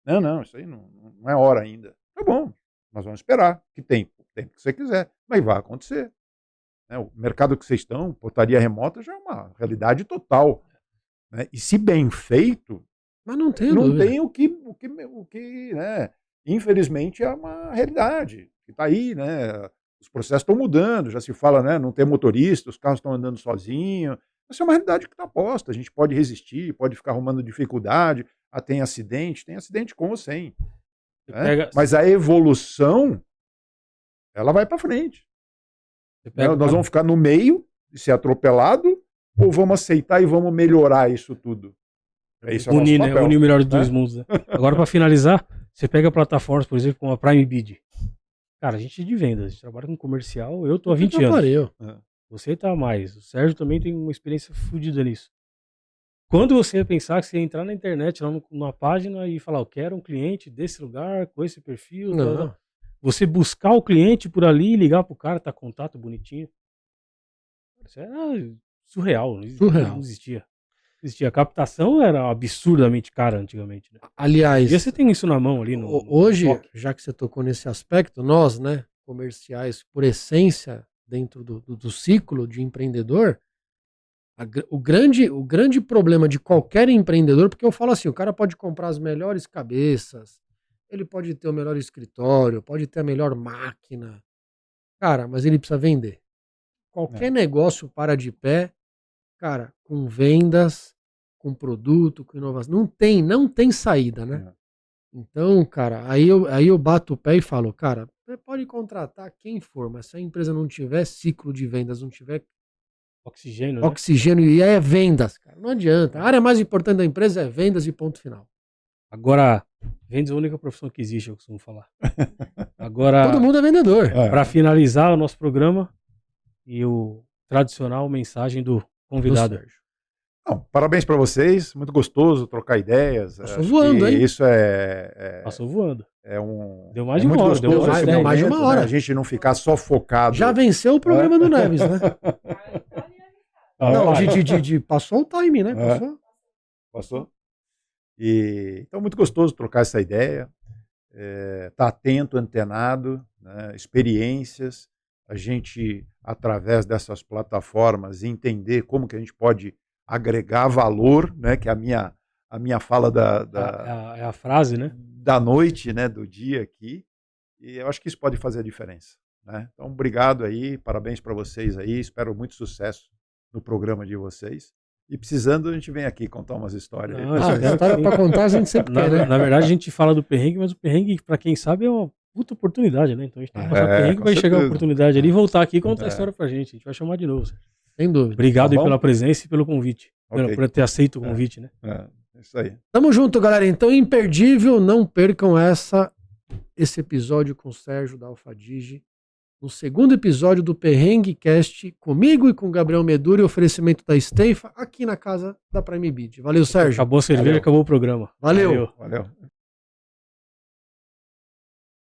Não, isso aí não é hora ainda. Tá bom, nós vamos esperar. Que tempo? O tempo que você quiser. Mas vai acontecer. O mercado que vocês estão, portaria remota, já é uma realidade total. Né? E se bem feito, mas não tem o que né? Infelizmente é uma realidade que está aí, né? Os processos estão mudando, já se fala, né? Não ter motorista, os carros estão andando sozinhos. Essa é uma realidade que está posta. A gente pode resistir, pode ficar arrumando dificuldade, tem acidente com ou sem. Né? Mas a evolução, ela vai para frente. Nós vamos ficar no meio de ser atropelado ou vamos aceitar e vamos melhorar isso tudo? Esse é o nosso Unir, né? papel, Unir o melhor dos né? dois mundos. Né? Agora, para finalizar, você pega plataformas, por exemplo, como a Prime Bid. Cara, a gente é de vendas, a gente trabalha com comercial, eu tô há 20 anos. Pariu. Você tá a mais. O Sérgio também tem uma experiência fodida nisso. Quando você pensar que você entrar na internet, lá numa página e falar, eu quero um cliente desse lugar, com esse perfil, Não. você buscar o cliente por ali, ligar pro cara, tá contato bonitinho. Isso era surreal, Surreal. Não existia. A captação era absurdamente cara antigamente. Né? Aliás, E você tem isso na mão ali hoje, toque. já que você tocou nesse aspecto, nós, né, comerciais, por essência, dentro do ciclo de empreendedor, o grande problema de qualquer empreendedor, porque eu falo assim, o cara pode comprar as melhores cabeças, ele pode ter o melhor escritório, pode ter a melhor máquina, cara, mas ele precisa vender. Qualquer negócio para de pé, cara, com vendas, com produto, com inovação, não tem saída, né? Então, cara, aí eu bato o pé e falo, cara, você pode contratar quem for, mas se a empresa não tiver ciclo de vendas, não tiver oxigênio, e é vendas, cara, não adianta. A área mais importante da empresa é vendas e ponto final. Agora, vendas é a única profissão que existe, eu costumo falar. Agora, todo mundo é vendedor. Para finalizar o nosso programa e o tradicional mensagem do convidado. Do Sérgio. Não, parabéns para vocês, muito gostoso trocar ideias. Passou voando, hein? Isso Passou voando. Deu mais de muito uma hora, gostoso deu esse mais de momento, uma hora. né? A gente não ficar só focado. Já venceu o programa do Neves, né? Não, passou o time, né? Passou? Então, muito gostoso trocar essa ideia. Tá atento, antenado, né? Experiências. A gente, através dessas plataformas, entender como que a gente pode agregar valor, né? Que é a minha fala é a frase, né? Da noite, né? Do dia aqui. E eu acho que isso pode fazer a diferença. Né? Então, obrigado aí, parabéns para vocês aí. Espero muito sucesso no programa de vocês. E precisando, a gente vem aqui contar umas histórias. História para contar a gente sempre quer, né? Na verdade, a gente fala do perrengue, mas o perrengue, para quem sabe, é uma puta oportunidade, né? Então a gente tem que passar perrengue, vai chegar a oportunidade ali e voltar aqui e contar a história pra gente. A gente vai chamar de novo. Sem dúvida. Obrigado aí pela presença e pelo convite. Por ter aceito o convite, né? Isso aí. Tamo junto, galera. Então, imperdível, não percam esse episódio com o Sérgio da Alfadige. No segundo episódio do Perrengue Cast, comigo e com o Gabriel Meduri, oferecimento da Steifa, aqui na casa da Prime Bid. Valeu, Sérgio. Acabou a cerveja, acabou o programa. Valeu. Valeu.